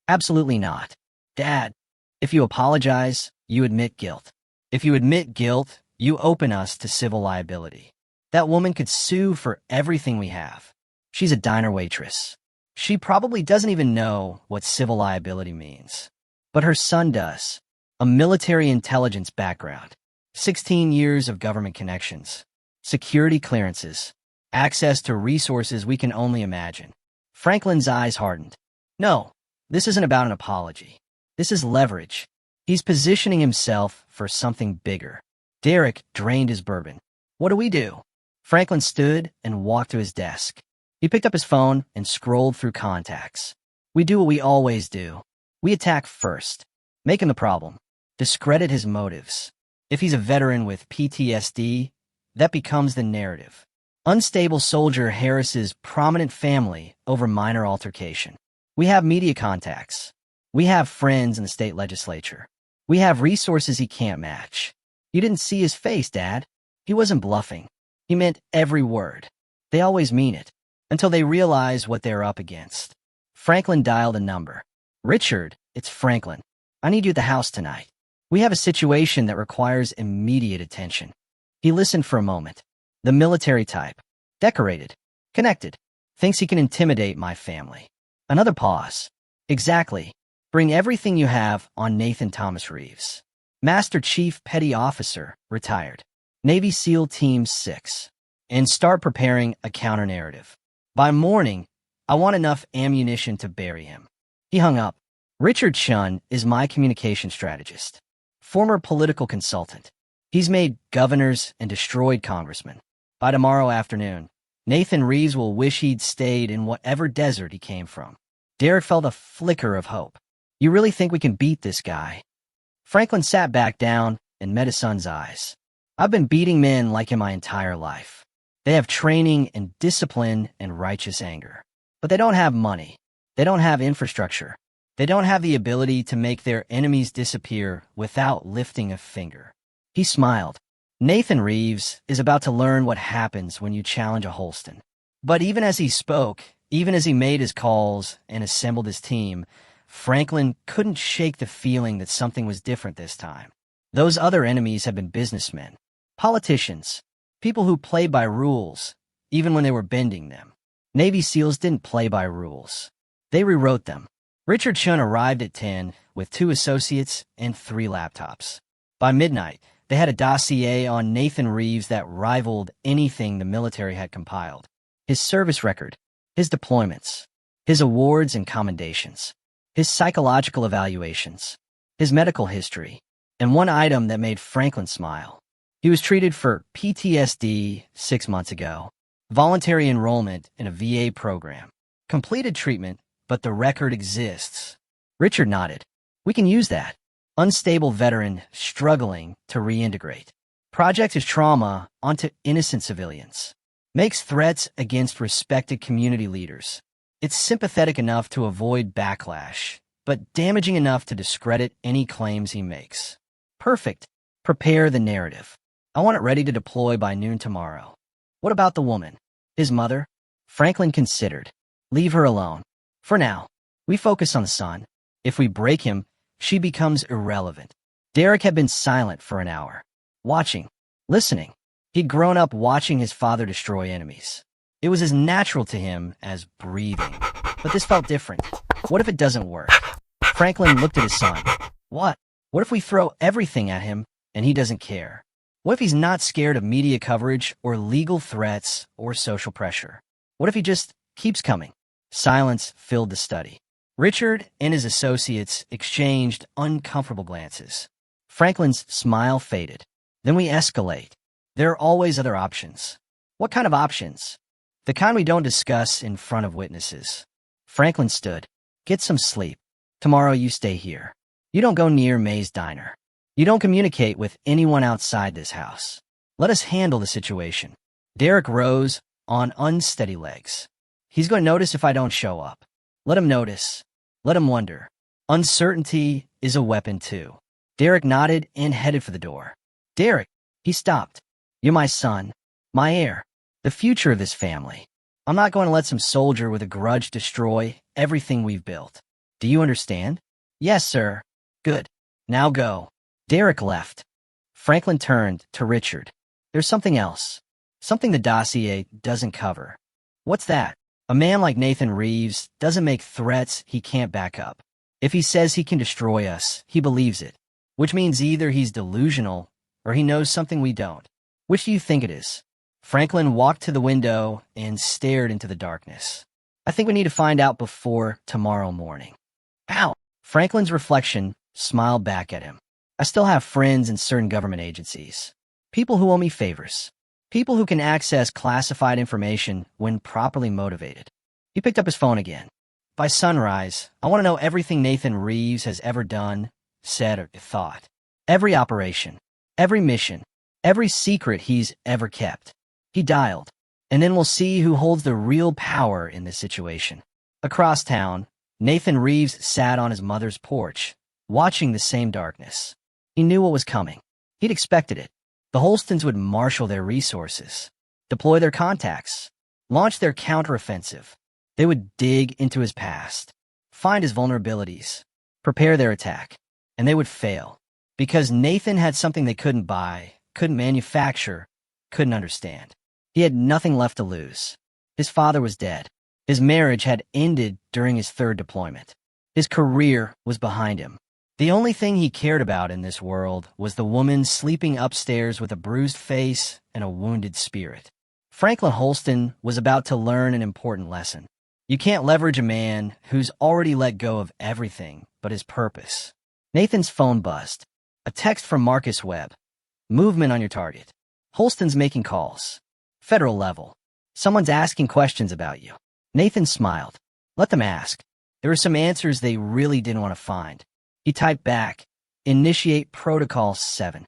Absolutely not. Dad, if you apologize, you admit guilt. If you admit guilt, you open us to civil liability. That woman could sue for everything we have. She's a diner waitress. She probably doesn't even know what civil liability means. But her son does. A military intelligence background. 16 years of government connections. Security clearances. Access to resources we can only imagine. Franklin's eyes hardened. No, this isn't about an apology. This is leverage. He's positioning himself for something bigger. Derek drained his bourbon. What do we do? Franklin stood and walked to his desk. He picked up his phone and scrolled through contacts. We do what we always do. We attack first. Make him the problem. Discredit his motives. If he's a veteran with PTSD, that becomes the narrative. Unstable soldier harasses prominent family over minor altercation. We have media contacts. We have friends in the state legislature. We have resources he can't match. You didn't see his face, Dad. He wasn't bluffing. He meant every word. They always mean it, until they realize what they're up against. Franklin dialed a number. Richard, it's Franklin. I need you at the house tonight. We have a situation that requires immediate attention. He listened for a moment. The military type. Decorated. Connected. Thinks he can intimidate my family. Another pause. Exactly. Bring everything you have on Nathan Thomas Reeves. Master Chief Petty Officer, retired. Navy SEAL Team 6. And start preparing a counter-narrative. By morning, I want enough ammunition to bury him. He hung up. Richard Chun is my communication strategist. Former political consultant. He's made governors and destroyed congressmen. By tomorrow afternoon, Nathan Reeves will wish he'd stayed in whatever desert he came from. Derek felt a flicker of hope. You really think we can beat this guy? Franklin sat back down and met his son's eyes. I've been beating men like him my entire life. They have training and discipline and righteous anger. But they don't have money. They don't have infrastructure. They don't have the ability to make their enemies disappear without lifting a finger. He smiled. Nathan Reeves is about to learn what happens when you challenge a Holston. But even as he spoke, even as he made his calls and assembled his team, Franklin couldn't shake the feeling that something was different this time. Those other enemies had been businessmen, politicians, people who played by rules, even when they were bending them. Navy SEALs didn't play by rules. They rewrote them. Richard Chun arrived at 10 with 2 associates and 3 laptops. By midnight, they had a dossier on Nathan Reeves that rivaled anything the military had compiled. His service record, his deployments, his awards and commendations, his psychological evaluations, his medical history, and one item that made Franklin smile. He was treated for PTSD 6 months ago, voluntary enrollment in a VA program, completed treatment, but the record exists. Richard nodded. We can use that. Unstable veteran struggling to reintegrate. Project his trauma onto innocent civilians. Makes threats against respected community leaders. It's sympathetic enough to avoid backlash, but damaging enough to discredit any claims he makes. Perfect. Prepare the narrative. I want it ready to deploy by noon tomorrow. What about the woman? His mother? Franklin considered. Leave her alone. For now, we focus on the son. If we break him, she becomes irrelevant. Derek had been silent for an hour. Watching. Listening. He'd grown up watching his father destroy enemies. It was as natural to him as breathing. But this felt different. What if it doesn't work? Franklin looked at his son. What? What if we throw everything at him and he doesn't care? What if he's not scared of media coverage or legal threats or social pressure? What if he just keeps coming? Silence filled the study. Richard and his associates exchanged uncomfortable glances. Franklin's smile faded. Then we escalate. There are always other options. What kind of options? The kind we don't discuss in front of witnesses. Franklin stood. Get some sleep. Tomorrow you stay here. You don't go near May's diner. You don't communicate with anyone outside this house. Let us handle the situation. Derek rose on unsteady legs. He's going to notice if I don't show up. Let him notice. Let him wonder. Uncertainty is a weapon too. Derek nodded and headed for the door. Derek, he stopped. You're my son, my heir, the future of this family. I'm not going to let some soldier with a grudge destroy everything we've built. Do you understand? Yes, sir. Good. Now go. Derek left. Franklin turned to Richard. There's something else. Something the dossier doesn't cover. What's that? A man like Nathan Reeves doesn't make threats he can't back up. If he says he can destroy us, he believes it. Which means either he's delusional or he knows something we don't. Which do you think it is? Franklin walked to the window and stared into the darkness. I think we need to find out before tomorrow morning. Ow! Franklin's reflection smiled back at him. I still have friends in certain government agencies. People who owe me favors. People who can access classified information when properly motivated. He picked up his phone again. By sunrise, I want to know everything Nathan Reeves has ever done, said, or thought. Every operation, every mission, every secret he's ever kept. He dialed, and then we'll see who holds the real power in this situation. Across town, Nathan Reeves sat on his mother's porch, watching the same darkness. He knew what was coming. He'd expected it. The Holstons would marshal their resources, deploy their contacts, launch their counteroffensive. They would dig into his past, find his vulnerabilities, prepare their attack, and they would fail. Because Nathan had something they couldn't buy, couldn't manufacture, couldn't understand. He had nothing left to lose. His father was dead. His marriage had ended during his third deployment. His career was behind him. The only thing he cared about in this world was the woman sleeping upstairs with a bruised face and a wounded spirit. Franklin Holston was about to learn an important lesson. You can't leverage a man who's already let go of everything but his purpose. Nathan's phone buzzed. A text from Marcus Webb. Movement on your target. Holston's making calls. Federal level. Someone's asking questions about you. Nathan smiled. Let them ask. There were some answers they really didn't want to find. He typed back, Initiate Protocol 7.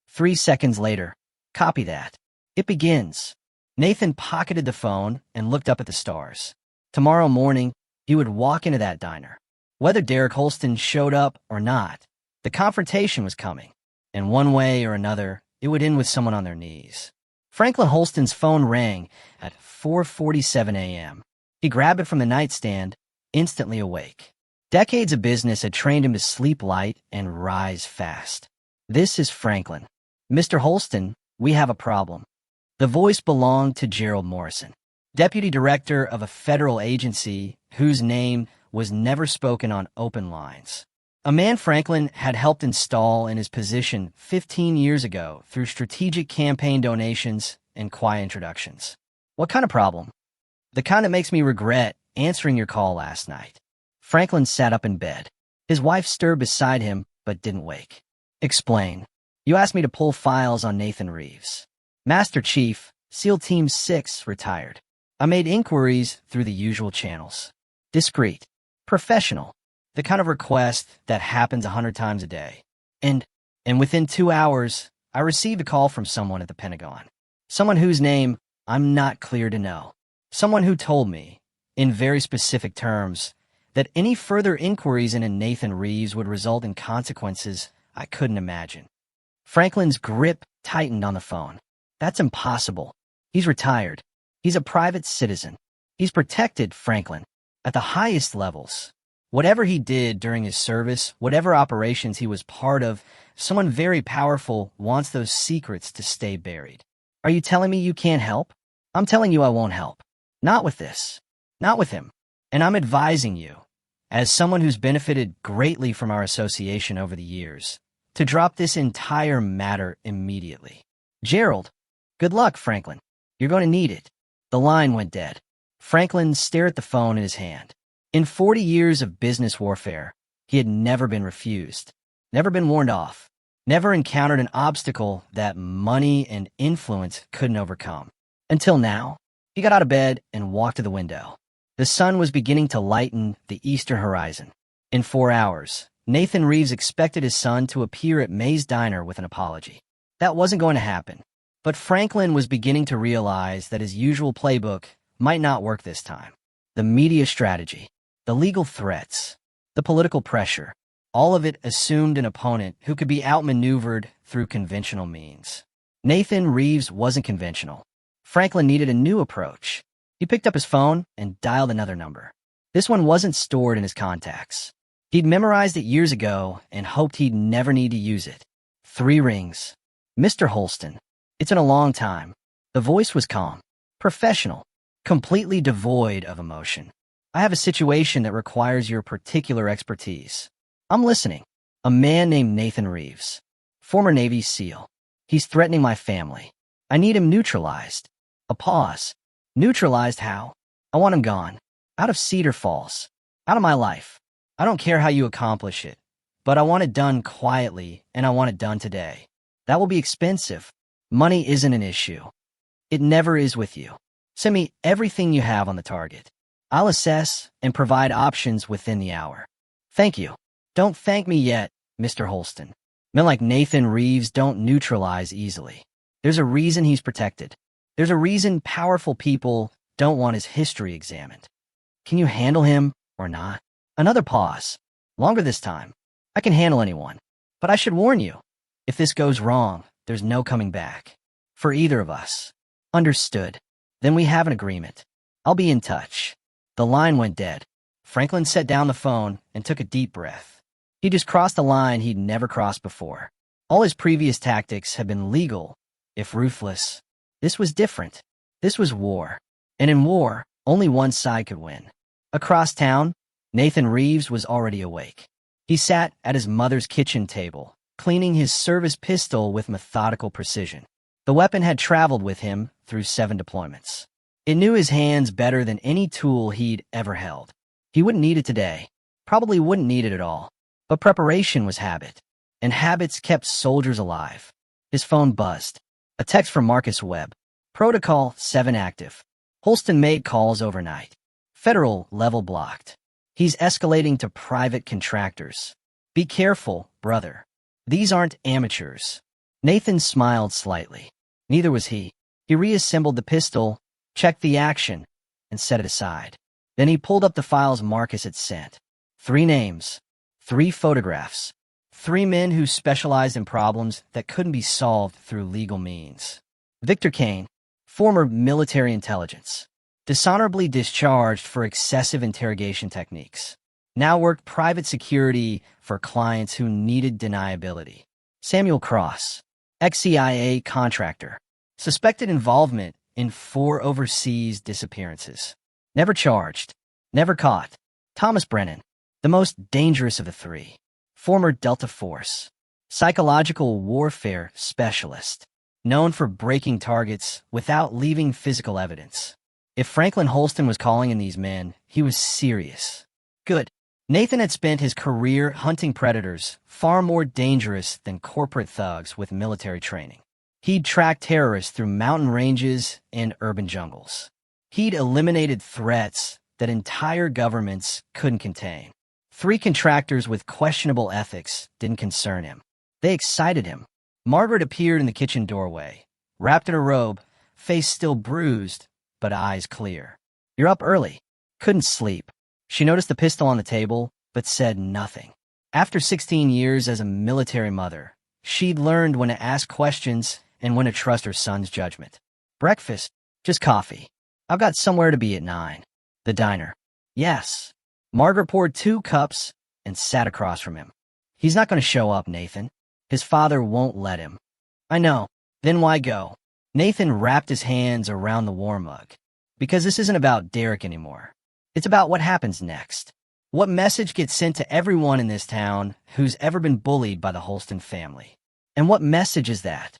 3 seconds later, copy that. It begins. Nathan pocketed the phone and looked up at the stars. Tomorrow morning, he would walk into that diner. Whether Derek Holston showed up or not, the confrontation was coming. And one way or another, it would end with someone on their knees. Franklin Holston's phone rang at 4:47 a.m. He grabbed it from the nightstand, instantly awake. Decades of business had trained him to sleep light and rise fast. This is Franklin. Mr. Holston, we have a problem. The voice belonged to Gerald Morrison, deputy director of a federal agency whose name was never spoken on open lines. A man Franklin had helped install in his position 15 years ago through strategic campaign donations and quiet introductions. What kind of problem? The kind that makes me regret answering your call last night. Franklin sat up in bed. His wife stirred beside him, but didn't wake. Explain. You asked me to pull files on Nathan Reeves. Master Chief, SEAL Team 6, retired. I made inquiries through the usual channels. Discreet. Professional. The kind of request that happens 100 times a day. And within 2 hours, I received a call from someone at the Pentagon. Someone whose name I'm not clear to know. Someone who told me, in very specific terms, that any further inquiries into Nathan Reeves would result in consequences I couldn't imagine. Franklin's grip tightened on the phone. That's impossible. He's retired. He's a private citizen. He's protected, Franklin, at the highest levels. Whatever he did during his service, whatever operations he was part of, someone very powerful wants those secrets to stay buried. Are you telling me you can't help? I'm telling you I won't help. Not with this. Not with him. And I'm advising you, as someone who's benefited greatly from our association over the years, to drop this entire matter immediately. Gerald, good luck, Franklin. You're going to need it. The line went dead. Franklin stared at the phone in his hand. In 40 years of business warfare, he had never been refused, never been warned off, never encountered an obstacle that money and influence couldn't overcome. Until now, he got out of bed and walked to the window. The sun was beginning to lighten the eastern horizon. In 4 hours, Nathan Reeves expected his son to appear at May's diner with an apology. That wasn't going to happen, but Franklin was beginning to realize that his usual playbook might not work this time. The media strategy, the legal threats, the political pressure, All of it assumed an opponent who could be outmaneuvered through conventional means. Nathan Reeves wasn't conventional. Franklin needed a new approach. He picked up his phone and dialed another number. This one wasn't stored in his contacts. He'd memorized it years ago and hoped he'd never need to use it. 3 rings. Mr. Holston. It's been a long time. The voice was calm, professional, completely devoid of emotion. I have a situation that requires your particular expertise. I'm listening. A man named Nathan Reeves, former Navy SEAL. He's threatening my family. I need him neutralized. A pause. Neutralized how? I want him gone. Out of Cedar Falls. Out of my life. I don't care how you accomplish it, but I want it done quietly, and I want it done today. That will be expensive. Money isn't an issue. It never is with you. Send me everything you have on the target. I'll assess and provide options within the hour. Thank you. Don't thank me yet, Mr. Holston. Men like Nathan Reeves don't neutralize easily. There's a reason he's protected. There's a reason powerful people don't want his history examined. Can you handle him or not? Another pause. Longer this time. I can handle anyone. But I should warn you. If this goes wrong, there's no coming back. For either of us. Understood. Then we have an agreement. I'll be in touch. The line went dead. Franklin set down the phone and took a deep breath. He just crossed a line he'd never crossed before. All his previous tactics had been legal, if ruthless. This was different. This was war. And in war, only one side could win. Across town, Nathan Reeves was already awake. He sat at his mother's kitchen table, cleaning his service pistol with methodical precision. The weapon had traveled with him through 7 deployments. It knew his hands better than any tool he'd ever held. He wouldn't need it today. Probably wouldn't need it at all. But preparation was habit, and habits kept soldiers alive. His phone buzzed. A text from Marcus Webb. Protocol 7 active. Holston made calls overnight. Federal level blocked. He's escalating to private contractors. Be careful, brother. These aren't amateurs. Nathan smiled slightly. Neither was he. He reassembled the pistol, checked the action, and set it aside. Then he pulled up the files Marcus had sent. 3 names, 3 photographs, 3 men who specialized in problems that couldn't be solved through legal means. Victor Kane, former military intelligence, dishonorably discharged for excessive interrogation techniques, now worked private security for clients who needed deniability. Samuel Cross, ex-CIA contractor, suspected involvement in 4 overseas disappearances. Never charged, never caught. Thomas Brennan, the most dangerous of the 3, former Delta Force, psychological warfare specialist, known for breaking targets without leaving physical evidence. If Franklin Holston was calling in these men, he was serious. Good. Nathan had spent his career hunting predators far more dangerous than corporate thugs with military training. He'd tracked terrorists through mountain ranges and urban jungles. He'd eliminated threats that entire governments couldn't contain. 3 contractors with questionable ethics didn't concern him. They excited him. Margaret appeared in the kitchen doorway, wrapped in a robe, face still bruised, but eyes clear. You're up early. Couldn't sleep. She noticed the pistol on the table, but said nothing. After 16 years as a military mother, she'd learned when to ask questions and when to trust her son's judgment. Breakfast? Just coffee. I've got somewhere to be at 9. The diner. Yes. Margaret poured 2 cups and sat across from him. He's not going to show up, Nathan. His father won't let him. I know. Then why go? Nathan wrapped his hands around the war mug. Because this isn't about Derek anymore. It's about what happens next. What message gets sent to everyone in this town who's ever been bullied by the Holston family? And what message is that?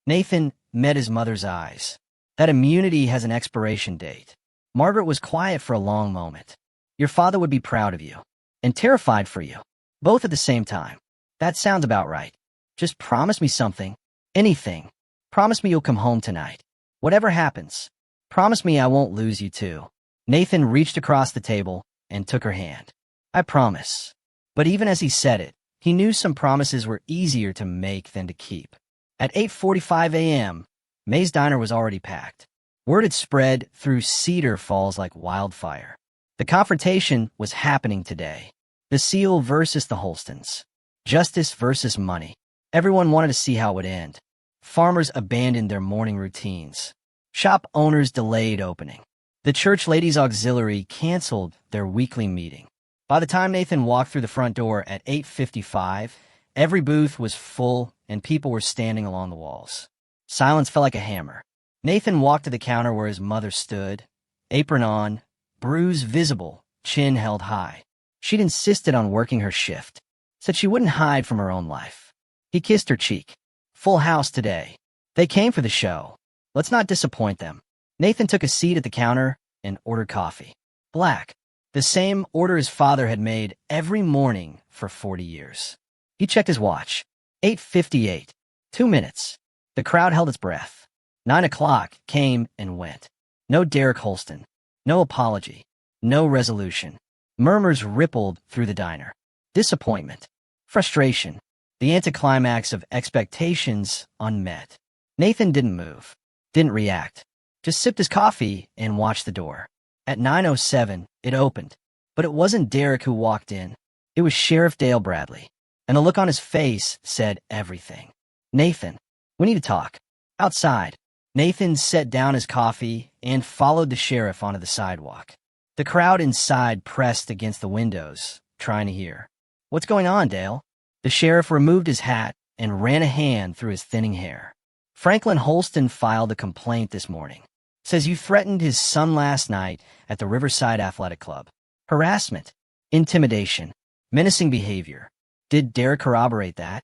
Nathan met his mother's eyes. That immunity has an expiration date. Margaret was quiet for a long moment. Your father would be proud of you. And terrified for you. Both at the same time. That sounds about right. Just promise me something. Anything. Promise me you'll come home tonight. Whatever happens. Promise me I won't lose you too. Nathan reached across the table and took her hand. I promise. But even as he said it, he knew some promises were easier to make than to keep. At 8:45 a.m., May's diner was already packed. Word had spread through Cedar Falls like wildfire. The confrontation was happening today. The Seal versus the Holstons. Justice versus money. Everyone wanted to see how it would end. Farmers abandoned their morning routines. Shop owners delayed opening. The Church Ladies Auxiliary canceled their weekly meeting. By the time Nathan walked through the front door at 8:55, every booth was full and people were standing along the walls. Silence fell like a hammer. Nathan walked to the counter where his mother stood, apron on, bruise visible, chin held high. She'd insisted on working her shift, said she wouldn't hide from her own life. He kissed her cheek. Full house today. They came for the show. Let's not disappoint them. Nathan took a seat at the counter and ordered coffee. Black. The same order his father had made every morning for 40 years. He checked his watch. 8:58. 2 minutes. The crowd held its breath. 9 o'clock came and went. No Derek Holston. No apology. No resolution. Murmurs rippled through the diner. Disappointment. Frustration. The anticlimax of expectations unmet. Nathan didn't move. Didn't react. Just sipped his coffee and watched the door. At 9:07, it opened. But it wasn't Derek who walked in. It was Sheriff Dale Bradley. And the look on his face said everything. Nathan, we need to talk. Outside. Nathan set down his coffee and followed the sheriff onto the sidewalk. The crowd inside pressed against the windows, trying to hear. What's going on, Dale? The sheriff removed his hat and ran a hand through his thinning hair. Franklin Holston filed a complaint this morning. Says you threatened his son last night at the Riverside Athletic Club. Harassment, intimidation, menacing behavior. Did Derek corroborate that?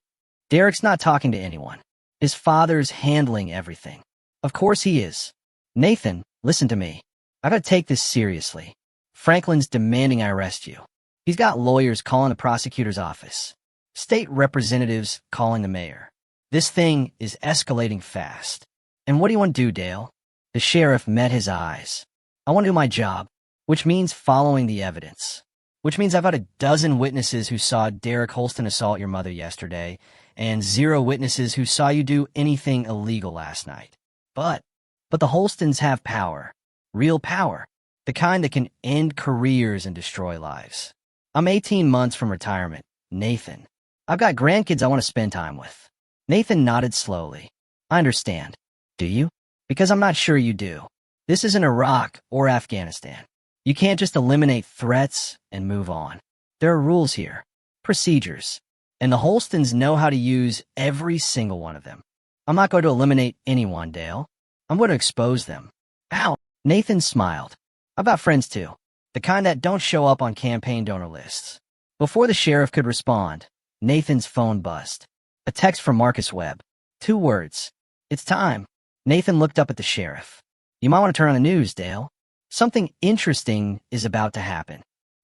Derek's not talking to anyone. His father's handling everything. Of course he is. Nathan, listen to me. I gotta take this seriously. Franklin's demanding I arrest you. He's got lawyers calling the prosecutor's office. State representatives calling the mayor. This thing is escalating fast. And what do you want to do, Dale? The sheriff met his eyes. I want to do my job, which means following the evidence. Which means I've got a dozen witnesses who saw Derek Holston assault your mother yesterday, and 0 witnesses who saw you do anything illegal last night. But the Holstons have power. Real power. The kind that can end careers and destroy lives. I'm 18 months from retirement. Nathan. I've got grandkids I want to spend time with. Nathan nodded slowly. I understand. Do you? Because I'm not sure you do. This isn't Iraq or Afghanistan. You can't just eliminate threats and move on. There are rules here. Procedures. And the Holstons know how to use every single one of them. I'm not going to eliminate anyone, Dale. I'm going to expose them. Ow! Nathan smiled. I've got friends too. The kind that don't show up on campaign donor lists. Before the sheriff could respond, Nathan's phone buzzed. A text from Marcus Webb. 2 words. It's time. Nathan looked up at the sheriff. You might want to turn on the news, Dale. Something interesting is about to happen.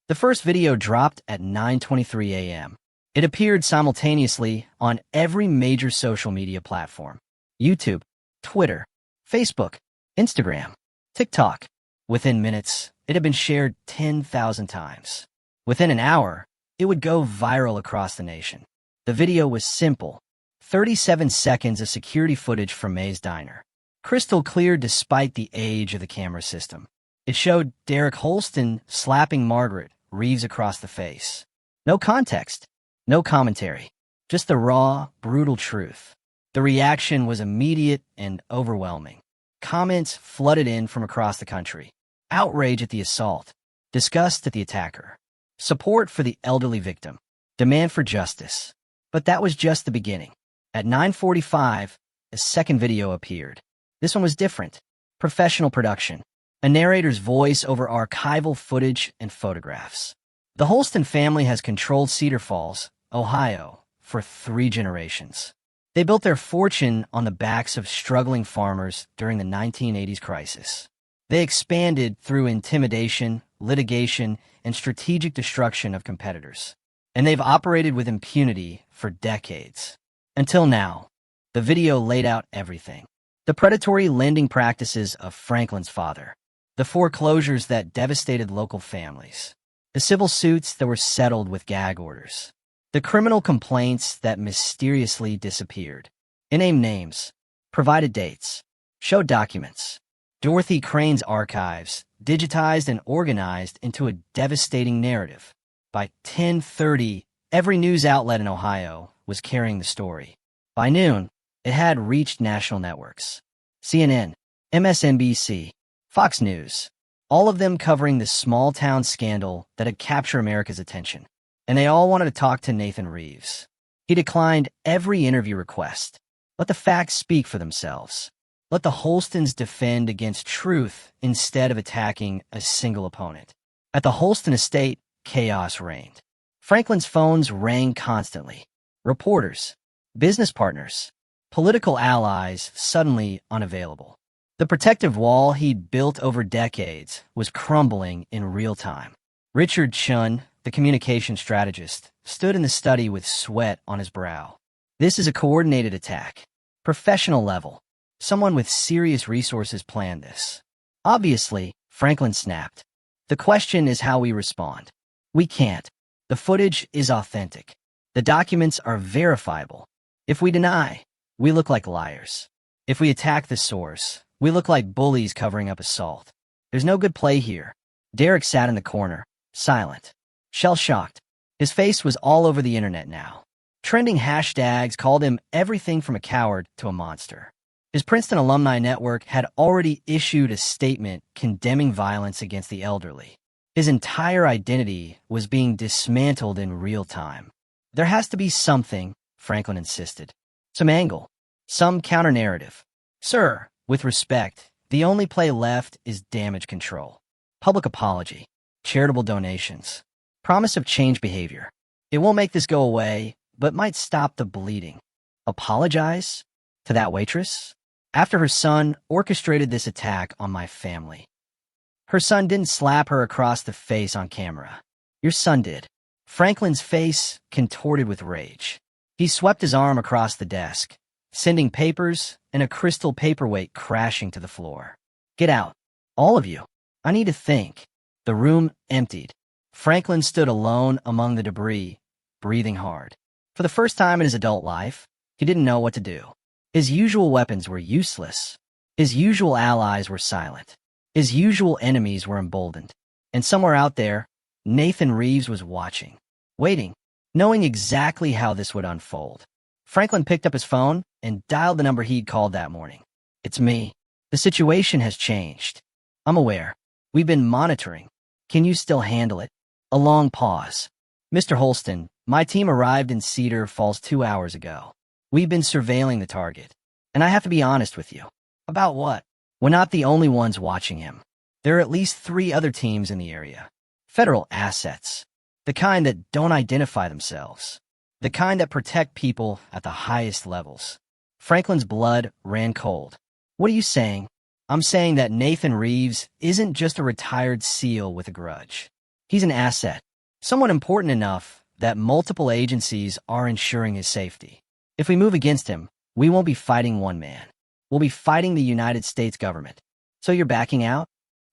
The first video dropped at 9:23 a.m. It appeared simultaneously on every major social media platform. YouTube, Twitter, Facebook, Instagram, TikTok. Within minutes, it had been shared 10,000 times. Within an hour, it would go viral across the nation. The video was simple. 37 seconds of security footage from May's diner. Crystal clear despite the age of the camera system. It showed Derek Holston slapping Margaret Reeves across the face. No context, no commentary, just the raw, brutal truth. The reaction was immediate and overwhelming. Comments flooded in from across the country. Outrage at the assault, disgust at the attacker, support for the elderly victim, demand for justice. But that was just the beginning. At 9:45, a second video appeared. This one was different. Professional production. A narrator's voice over archival footage and photographs. The Holston family has controlled Cedar Falls, Ohio, for 3 generations. They built their fortune on the backs of struggling farmers during the 1980s crisis. They expanded through intimidation, litigation, and strategic destruction of competitors. And they've operated with impunity for decades. Until now, the video laid out everything. The predatory lending practices of Franklin's father. The foreclosures that devastated local families. The civil suits that were settled with gag orders. The criminal complaints that mysteriously disappeared. It named names, provided dates, showed documents. Dorothy Crane's archives, digitized and organized into a devastating narrative. By 10:30, every news outlet in Ohio was carrying the story. By noon, it had reached national networks. CNN, MSNBC, Fox News, all of them covering this small-town scandal that had captured America's attention. And they all wanted to talk to Nathan Reeves. He declined every interview request. Let the facts speak for themselves. Let the Holstons defend against truth instead of attacking a single opponent. At the Holston estate, chaos reigned. Franklin's phones rang constantly. Reporters, business partners, political allies suddenly unavailable. The protective wall he'd built over decades was crumbling in real time. Richard Chun, the communication strategist, stood in the study with sweat on his brow. This is a coordinated attack. Professional level. Someone with serious resources planned this. Obviously, Franklin snapped. The question is how we respond. We can't. The footage is authentic. The documents are verifiable. If we deny, we look like liars. If we attack the source, we look like bullies covering up assault. There's no good play here. Derek sat in the corner, silent, shell-shocked. His face was all over the internet now. Trending hashtags called him everything from a coward to a monster. His Princeton alumni network had already issued a statement condemning violence against the elderly. His entire identity was being dismantled in real time. There has to be something, Franklin insisted. Some angle. Some counter-narrative. Sir, with respect, the only play left is damage control. Public apology. Charitable donations. Promise of change behavior. It won't make this go away, but might stop the bleeding. Apologize? To that waitress? After her son orchestrated this attack on my family. Her son didn't slap her across the face on camera. Your son did. Franklin's face contorted with rage. He swept his arm across the desk, sending papers and a crystal paperweight crashing to the floor. Get out. All of you. I need to think. The room emptied. Franklin stood alone among the debris, breathing hard. For the first time in his adult life, he didn't know what to do. His usual weapons were useless. His usual allies were silent. His usual enemies were emboldened. And somewhere out there, Nathan Reeves was watching, waiting, knowing exactly how this would unfold. Franklin picked up his phone and dialed the number he'd called that morning. It's me. The situation has changed. I'm aware. We've been monitoring. Can you still handle it? A long pause. Mr. Holston, my team arrived in Cedar Falls 2 hours ago. We've been surveilling the target. And I have to be honest with you. About what? We're not the only ones watching him. There are at least 3 other teams in the area. Federal assets. The kind that don't identify themselves. The kind that protect people at the highest levels. Franklin's blood ran cold. What are you saying? I'm saying that Nathan Reeves isn't just a retired SEAL with a grudge. He's an asset. Someone important enough that multiple agencies are ensuring his safety. If we move against him, we won't be fighting one man. We'll be fighting the United States government. So you're backing out?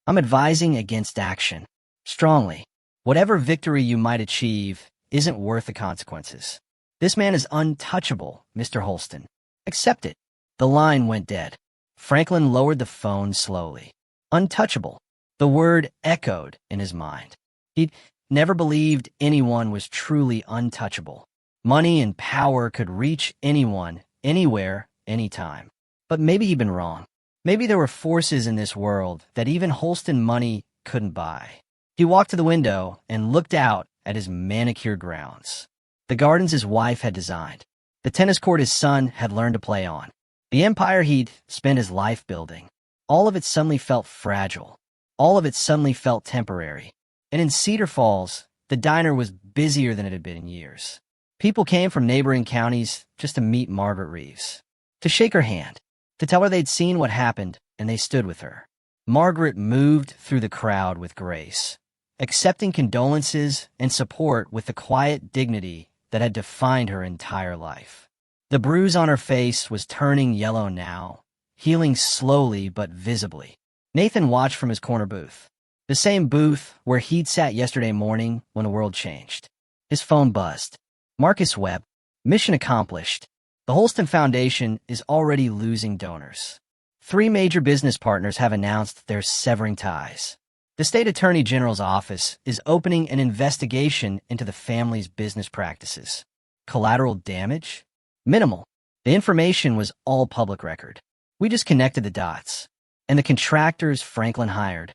I'm advising against action. Strongly. Whatever victory you might achieve isn't worth the consequences. This man is untouchable, Mr. Holston. Accept it. The line went dead. Franklin lowered the phone slowly. Untouchable. The word echoed in his mind. He'd never believed anyone was truly untouchable. Money and power could reach anyone, anywhere, anytime. But maybe he'd been wrong. Maybe there were forces in this world that even Holston money couldn't buy. He walked to the window and looked out at his manicured grounds. The gardens his wife had designed. The tennis court his son had learned to play on. The empire he'd spent his life building. All of it suddenly felt fragile. All of it suddenly felt temporary. And in Cedar Falls, the diner was busier than it had been in years. People came from neighboring counties just to meet Margaret Reeves, to shake her hand, to tell her they'd seen what happened, and they stood with her. Margaret moved through the crowd with grace, accepting condolences and support with the quiet dignity that had defined her entire life. The bruise on her face was turning yellow now, healing slowly but visibly. Nathan watched from his corner booth, the same booth where he'd sat yesterday morning when the world changed. His phone buzzed. Marcus Webb. Mission accomplished. The Holston Foundation is already losing donors. 3 major business partners have announced they're severing ties. The state attorney general's office is opening an investigation into the family's business practices. Collateral damage? Minimal. The information was all public record. We just connected the dots. And the contractors Franklin hired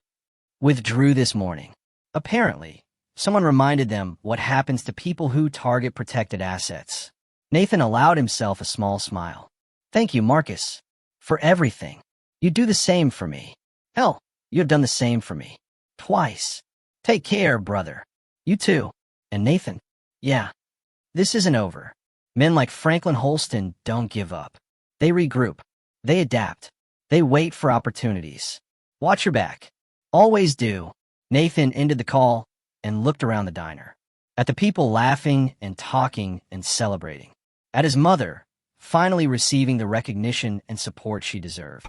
withdrew this morning. Apparently, someone reminded them what happens to people who target protected assets. Nathan allowed himself a small smile. Thank you, Marcus, for everything. You do the same for me. Hell, you have done the same for me. Twice. Take care, brother. You too. And Nathan, yeah, this isn't over. Men like Franklin Holston don't give up. They regroup. They adapt. They wait for opportunities. Watch your back. Always do. Nathan ended the call and looked around the diner. At the people laughing and talking and celebrating. At his mother, finally receiving the recognition and support she deserved.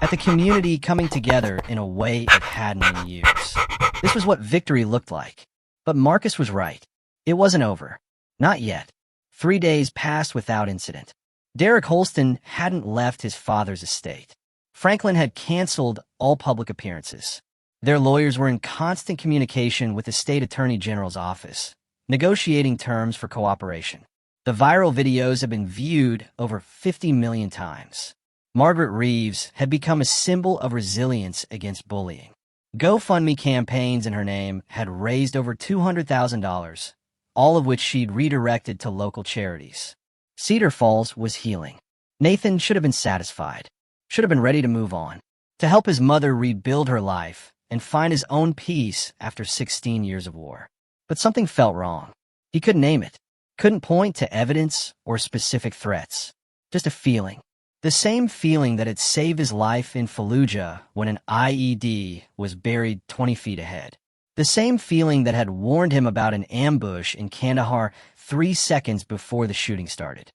At the community coming together in a way it hadn't in years. This was what victory looked like. But Marcus was right. It wasn't over. Not yet. 3 days passed without incident. Derek Holston hadn't left his father's estate. Franklin had canceled all public appearances. Their lawyers were in constant communication with the state attorney general's office, negotiating terms for cooperation. The viral videos have been viewed over 50 million times. Margaret Reeves had become a symbol of resilience against bullying. GoFundMe campaigns in her name had raised over $200,000, all of which she'd redirected to local charities. Cedar Falls was healing. Nathan should have been satisfied, should have been ready to move on, to help his mother rebuild her life and find his own peace after 16 years of war. But something felt wrong. He couldn't name it, couldn't point to evidence or specific threats. Just a feeling. The same feeling that had saved his life in Fallujah when an IED was buried 20 feet ahead. The same feeling that had warned him about an ambush in Kandahar 3 seconds before the shooting started.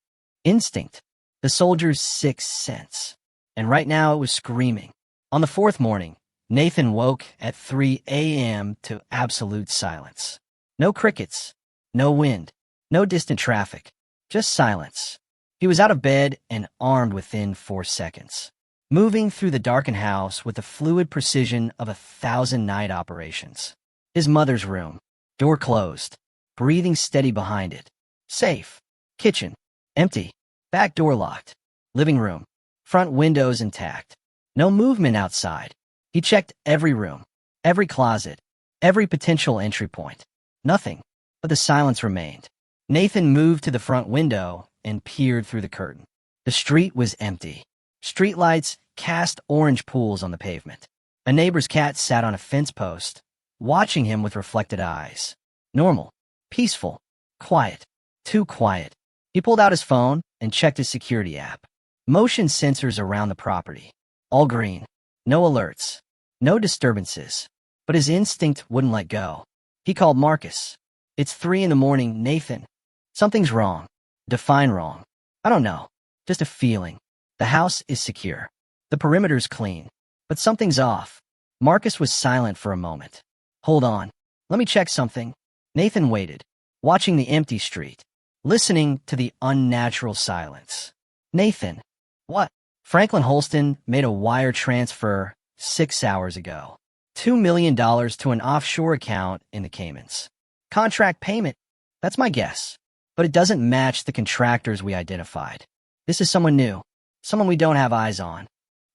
Instinct. The soldier's sixth sense. And right now it was screaming. On the fourth morning, Nathan woke at 3 a.m. to absolute silence. No crickets, no wind, no distant traffic, just silence. He was out of bed and armed within 4 seconds, moving through the darkened house with the fluid precision of 1,000 night operations. His mother's room, door closed, breathing steady behind it. Safe. Kitchen, empty. Back door locked. Living room, front windows intact. No movement outside. He checked every room, every closet, every potential entry point. Nothing, but the silence remained. Nathan moved to the front window and peered through the curtain. The street was empty. Streetlights cast orange pools on the pavement. A neighbor's cat sat on a fence post, watching him with reflected eyes. Normal, peaceful, quiet, too quiet. He pulled out his phone and checked his security app. Motion sensors around the property. All green. No alerts. No disturbances. But his instinct wouldn't let go. He called Marcus. It's 3 a.m, Nathan. Something's wrong. Define wrong. I don't know. Just a feeling. The house is secure. The perimeter's clean. But something's off. Marcus was silent for a moment. Hold on. Let me check something. Nathan waited, watching the empty street, listening to the unnatural silence. Nathan. What? Franklin Holston made a wire transfer 6 hours ago. $2 million to an offshore account in the Caymans. Contract payment. That's my guess. But it doesn't match the contractors we identified. This is someone new. Someone we don't have eyes on.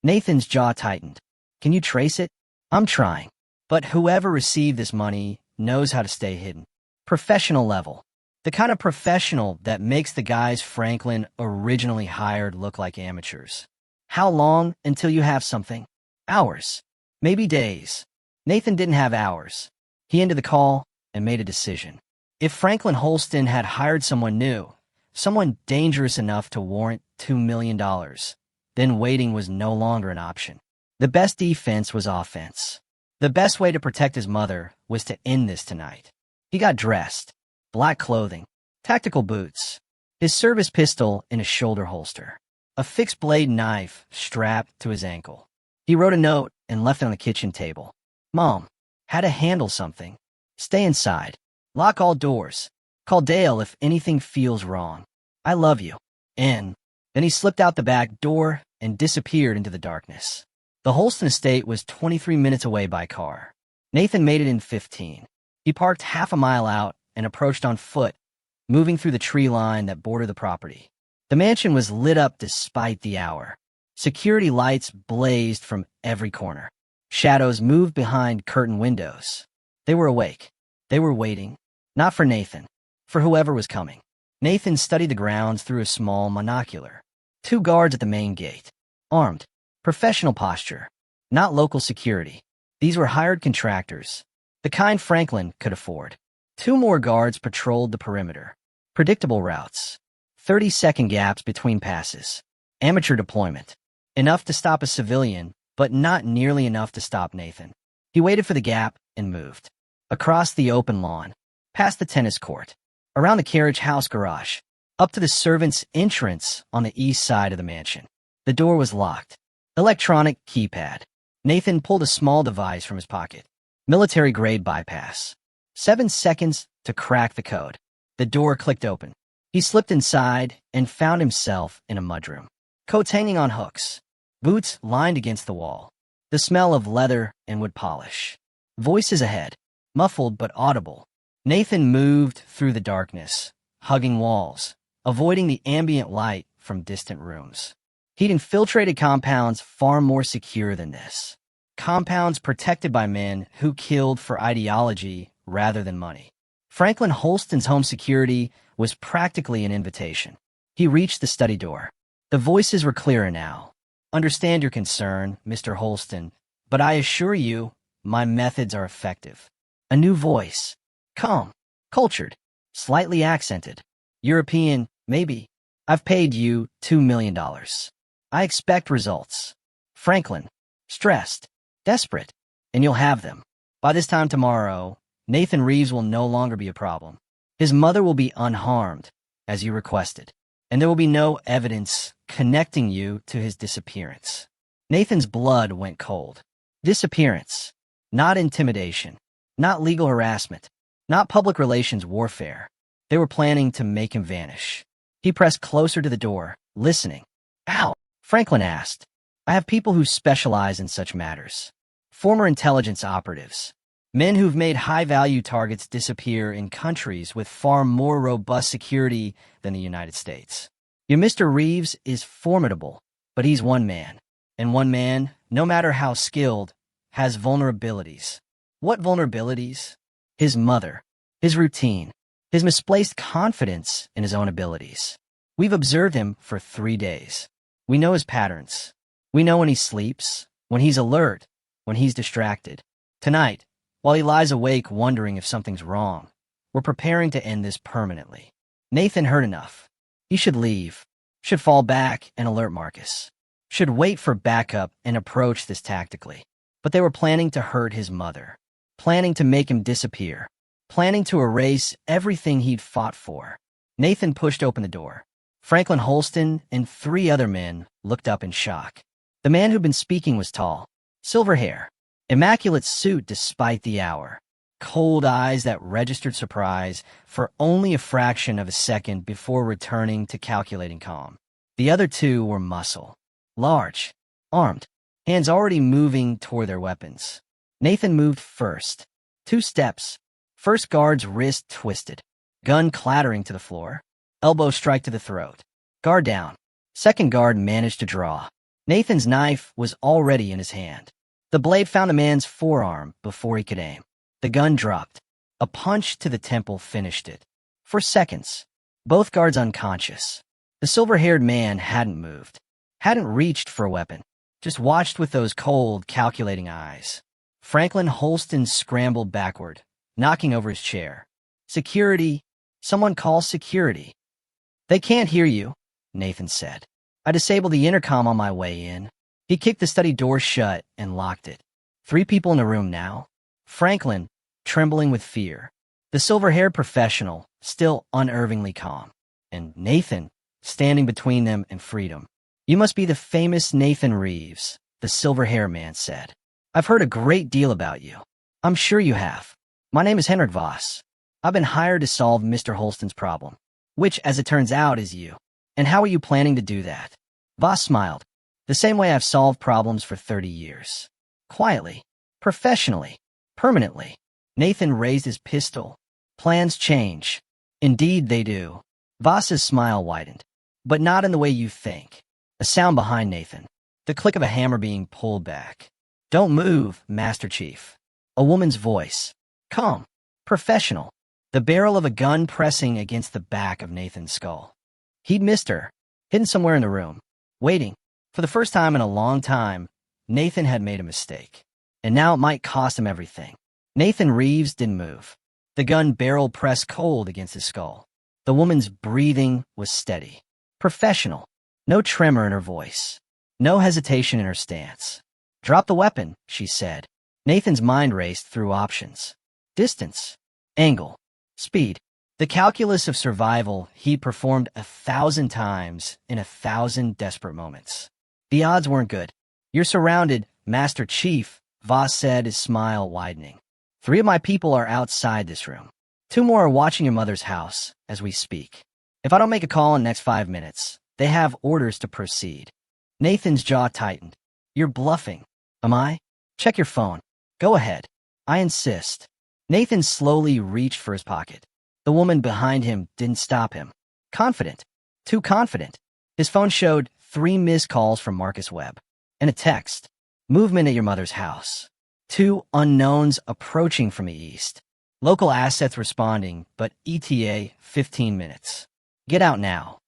Nathan's jaw tightened. Can you trace it? I'm trying. But whoever received this money knows how to stay hidden. Professional level. The kind of professional that makes the guys Franklin originally hired look like amateurs. How long until you have something? Hours. Maybe days. Nathan didn't have hours. He ended the call and made a decision. If Franklin Holston had hired someone new, someone dangerous enough to warrant $2 million, then waiting was no longer an option. The best defense was offense. The best way to protect his mother was to end this tonight. He got dressed. Black clothing. Tactical boots. His service pistol in a shoulder holster. A fixed-blade knife strapped to his ankle. He wrote a note and left it on the kitchen table. Mom, had to handle something. Stay inside. Lock all doors. Call Dale if anything feels wrong. I love you. N. Then he slipped out the back door and disappeared into the darkness. The Holston estate was 23 minutes away by car. Nathan made it in 15. He parked half a mile out and approached on foot, moving through the tree line that bordered the property. The mansion was lit up despite the hour. Security lights blazed from every corner. Shadows moved behind curtained windows. They were awake. They were waiting, not for Nathan, for whoever was coming. Nathan studied the grounds through a small monocular. 2 guards at the main gate. Armed. Professional posture. Not local security. These were hired contractors. The kind Franklin could afford. 2 more guards patrolled the perimeter. Predictable routes. 30-second gaps between passes. Amateur deployment. Enough to stop a civilian, but not nearly enough to stop Nathan. He waited for the gap and moved. Across the open lawn. Past the tennis court. Around the carriage house garage. Up to the servants' entrance on the east side of the mansion. The door was locked. Electronic keypad. Nathan pulled a small device from his pocket. Military-grade bypass. 7 seconds to crack the code. The door clicked open. He slipped inside and found himself in a mudroom. Coats hanging on hooks. Boots lined against the wall. The smell of leather and wood polish. Voices ahead. Muffled but audible. Nathan moved through the darkness, hugging walls, avoiding the ambient light from distant rooms. He'd infiltrated compounds far more secure than this. Compounds protected by men who killed for ideology rather than money. Franklin Holston's home security was practically an invitation. He reached the study door. The voices were clearer now. "Understand your concern, Mr. Holston, but I assure you, my methods are effective." A new voice. Calm, cultured, slightly accented. "European, maybe. I've paid you $2 million. I expect results." Franklin, stressed, desperate, "And you'll have them. By this time tomorrow, Nathan Reeves will no longer be a problem. His mother will be unharmed, as you requested, and there will be no evidence connecting you to his disappearance." Nathan's blood went cold. Disappearance. Not intimidation. Not legal harassment. Not public relations warfare. They were planning to make him vanish. He pressed closer to the door, listening. "Ow," Franklin asked. "I have people who specialize in such matters. Former intelligence operatives. Men who've made high-value targets disappear in countries with far more robust security than the United States. Your Mr. Reeves is formidable, but he's one man. And one man, no matter how skilled, has vulnerabilities." What vulnerabilities? His mother, his routine, his misplaced confidence in his own abilities. We've observed him for 3 days. We know his patterns. We know when he sleeps, when he's alert, when he's distracted. Tonight, while he lies awake wondering if something's wrong, we're preparing to end this permanently. Nathan heard enough. He should leave, should fall back and alert Marcus, should wait for backup and approach this tactically. But they were planning to hurt his mother, planning to make him disappear, planning to erase everything he'd fought for. Nathan pushed open the door. Franklin Holston and 3 other men looked up in shock. The man who'd been speaking was tall, silver hair, immaculate suit despite the hour, cold eyes that registered surprise for only a fraction of a second before returning to calculating calm. The other 2 were muscle, large, armed, hands already moving toward their weapons. Nathan moved first. 2 steps. First guard's wrist twisted. Gun clattering to the floor. Elbow strike to the throat. Guard down. Second guard managed to draw. Nathan's knife was already in his hand. The blade found the man's forearm before he could aim. The gun dropped. A punch to the temple finished it. For seconds, both guards unconscious. The silver-haired man hadn't moved. Hadn't reached for a weapon. Just watched with those cold, calculating eyes. Franklin Holston scrambled backward, knocking over his chair. "Security. Someone call security." "They can't hear you," Nathan said. "I disabled the intercom on my way in." He kicked the study door shut and locked it. 3 people in the room now. Franklin, trembling with fear. The silver-haired professional, still unervingly calm. And Nathan, standing between them and freedom. "You must be the famous Nathan Reeves," the silver-haired man said. "I've heard a great deal about you." "I'm sure you have. My name is Henrik Voss. I've been hired to solve Mr. Holston's problem, which, as it turns out, is you. And how are you planning to do that?" Voss smiled. "The same way I've solved problems for 30 years. Quietly. Professionally. Permanently. Nathan raised his pistol. Plans change. Indeed they do. Voss's smile widened. But not in the way you think. A sound behind Nathan. The click of a hammer being pulled back. Don't move, Master Chief. A woman's voice. Calm. Professional. The barrel of a gun pressing against the back of Nathan's skull. He'd missed her. Hidden somewhere in the room. Waiting. For the first time in a long time, Nathan had made a mistake. And now it might cost him everything. Nathan Reeves didn't move. The gun barrel pressed cold against his skull. The woman's breathing was steady. Professional. No tremor in her voice. No hesitation in her stance. Drop the weapon, she said. Nathan's mind raced through options. Distance. Angle. Speed. The calculus of survival he'd performed 1,000 times in 1,000 desperate moments. The odds weren't good. You're surrounded, Master Chief, Voss said, his smile widening. 3 of my people are outside this room. 2 more are watching your mother's house as we speak. If I don't make a call in the next 5 minutes, they have orders to proceed. Nathan's jaw tightened. You're bluffing. Am I? Check your phone. Go ahead. I insist. Nathan slowly reached for his pocket. The woman behind him didn't stop him. Confident. Too confident. His phone showed 3 missed calls from Marcus Webb. And a text. Movement at your mother's house. 2 unknowns approaching from the east. Local assets responding, but ETA 15 minutes. Get out now.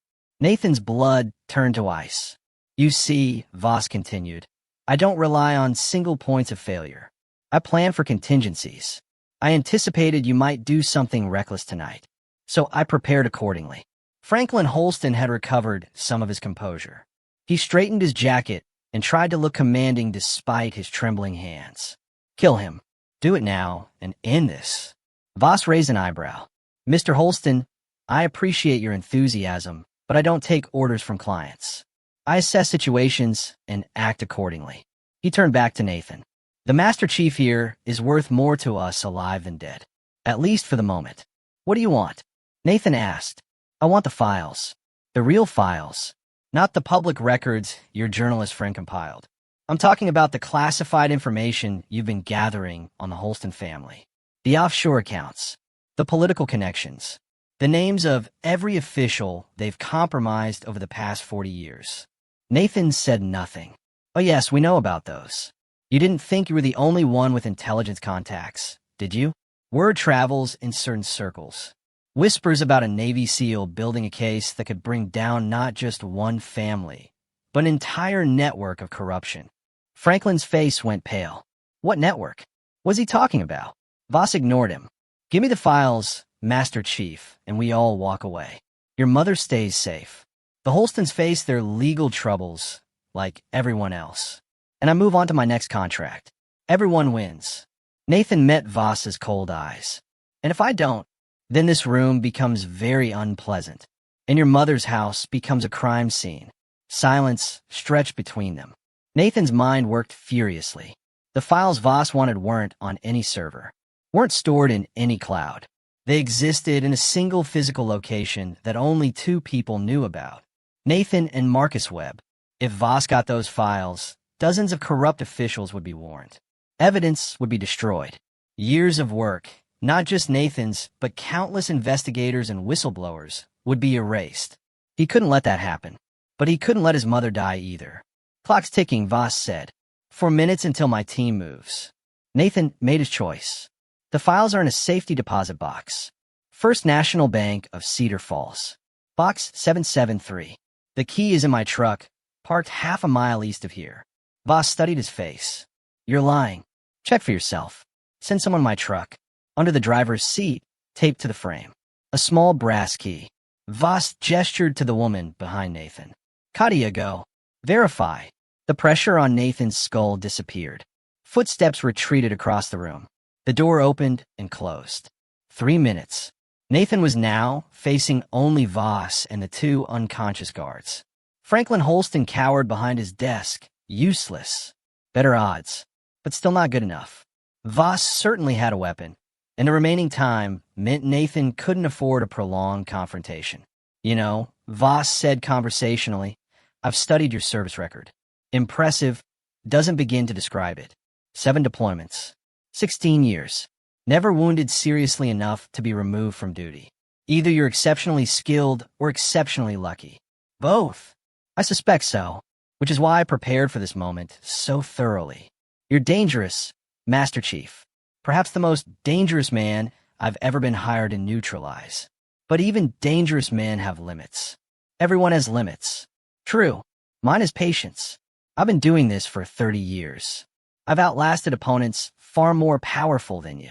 Nathan's blood turned to ice. You see, Voss continued, I don't rely on single points of failure. I plan for contingencies. I anticipated you might do something reckless tonight, so I prepared accordingly. Franklin Holston had recovered some of his composure. He straightened his jacket and tried to look commanding despite his trembling hands. Kill him. Do it now and end this. Voss raised an eyebrow. Mr. Holston, I appreciate your enthusiasm, but I don't take orders from clients. I assess situations and act accordingly. He turned back to Nathan. The Master Chief here is worth more to us alive than dead. At least for the moment. What do you want? Nathan asked. I want the files. The real files. Not the public records your journalist friend compiled. I'm talking about the classified information you've been gathering on the Holston family. The offshore accounts. The political connections. The names of every official they've compromised over the past 40 years. Nathan said nothing. Oh yes, we know about those. You didn't think you were the only one with intelligence contacts, did you? Word travels in certain circles. Whispers about a Navy SEAL building a case that could bring down not just one family, but an entire network of corruption. Franklin's face went pale. What network? What's he talking about? Voss ignored him. Give me the files, Master Chief, and we all walk away. Your mother stays safe. The Holstons face their legal troubles, like everyone else. And I move on to my next contract. Everyone wins. Nathan met Voss's cold eyes. And if I don't, then this room becomes very unpleasant, and your mother's house becomes a crime scene. Silence stretched between them. Nathan's mind worked furiously. The files Voss wanted weren't on any server, weren't stored in any cloud. They existed in a single physical location that only 2 people knew about. Nathan and Marcus Webb. If Voss got those files, dozens of corrupt officials would be warned. Evidence would be destroyed. Years of work, not just Nathan's, but countless investigators and whistleblowers, would be erased. He couldn't let that happen. But he couldn't let his mother die either. Clock's ticking, Voss said. 4 minutes until my team moves. Nathan made his choice. The files are in a safety deposit box. First National Bank of Cedar Falls. Box 773. The key is in my truck, parked half a mile east of here. Voss studied his face. You're lying. Check for yourself. Send someone my truck. Under the driver's seat, taped to the frame. A small brass key. Voss gestured to the woman behind Nathan. How go? Verify. The pressure on Nathan's skull disappeared. Footsteps retreated across the room. The door opened and closed. 3 minutes. Nathan was now facing only Voss and the 2 unconscious guards. Franklin Holston cowered behind his desk, useless. Better odds, but still not good enough. Voss certainly had a weapon, and the remaining time meant Nathan couldn't afford a prolonged confrontation. You know, Voss said conversationally, I've studied your service record. Impressive doesn't begin to describe it. 7 deployments. 16 years. Never wounded seriously enough to be removed from duty. Either you're exceptionally skilled or exceptionally lucky. Both. I suspect so, which is why I prepared for this moment so thoroughly. You're dangerous, Master Chief. Perhaps the most dangerous man I've ever been hired to neutralize. But even dangerous men have limits. Everyone has limits. True. Mine is patience. I've been doing this for 30 years. I've outlasted opponents far more powerful than you.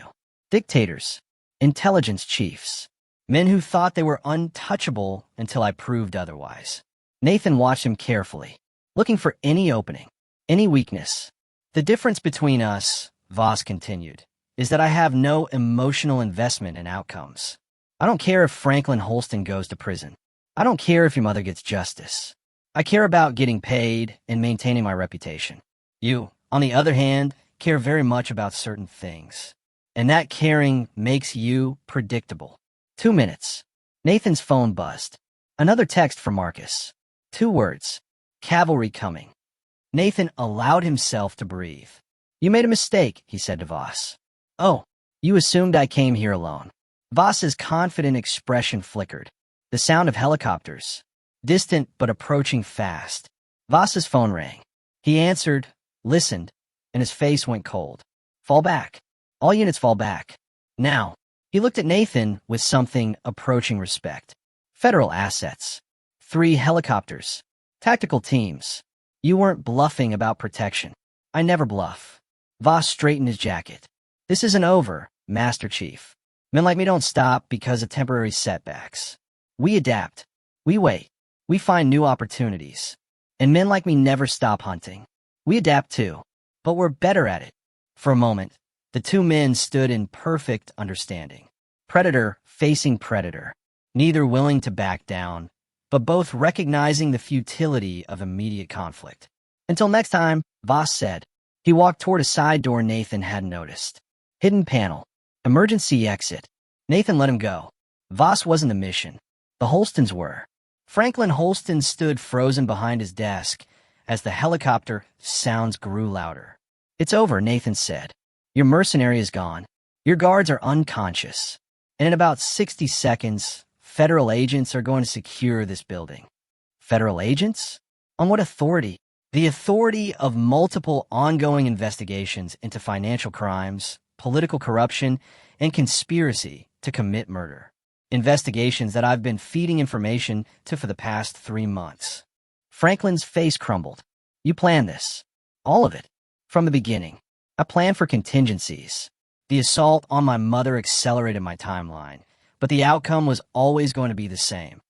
Dictators, intelligence chiefs, men who thought they were untouchable until I proved otherwise. Nathan watched him carefully, looking for any opening, any weakness. The difference between us, Voss continued, is that I have no emotional investment in outcomes. I don't care if Franklin Holston goes to prison. I don't care if your mother gets justice. I care about getting paid and maintaining my reputation. You, on the other hand, care very much about certain things. And that caring makes you predictable. 2 minutes. Nathan's phone buzzed. Another text from Marcus. 2 words. Cavalry coming. Nathan allowed himself to breathe. You made a mistake, he said to Voss. Oh, you assumed I came here alone. Voss's confident expression flickered. The sound of helicopters. Distant but approaching fast. Voss's phone rang. He answered, listened, and his face went cold. Fall back. All units fall back. Now. He looked at Nathan with something approaching respect. Federal assets. 3 helicopters. Tactical teams. You weren't bluffing about protection. I never bluff. Voss straightened his jacket. This isn't over, Master Chief. Men like me don't stop because of temporary setbacks. We adapt. We wait. We find new opportunities. And men like me never stop hunting. We adapt too. But we're better at it. For a moment, the 2 men stood in perfect understanding. Predator facing predator. Neither willing to back down, but both recognizing the futility of immediate conflict. Until next time, Voss said. He walked toward a side door Nathan hadn't noticed. Hidden panel. Emergency exit. Nathan let him go. Voss wasn't the mission. The Holstons were. Franklin Holston stood frozen behind his desk as the helicopter sounds grew louder. It's over, Nathan said. Your mercenary is gone. Your guards are unconscious. And in about 60 seconds, federal agents are going to secure this building. Federal agents? On what authority? The authority of multiple ongoing investigations into financial crimes, political corruption, and conspiracy to commit murder. Investigations that I've been feeding information to for the past 3 months. Franklin's face crumbled. You planned this. All of it. From the beginning. I planned for contingencies. The assault on my mother accelerated my timeline, but the outcome was always going to be the same.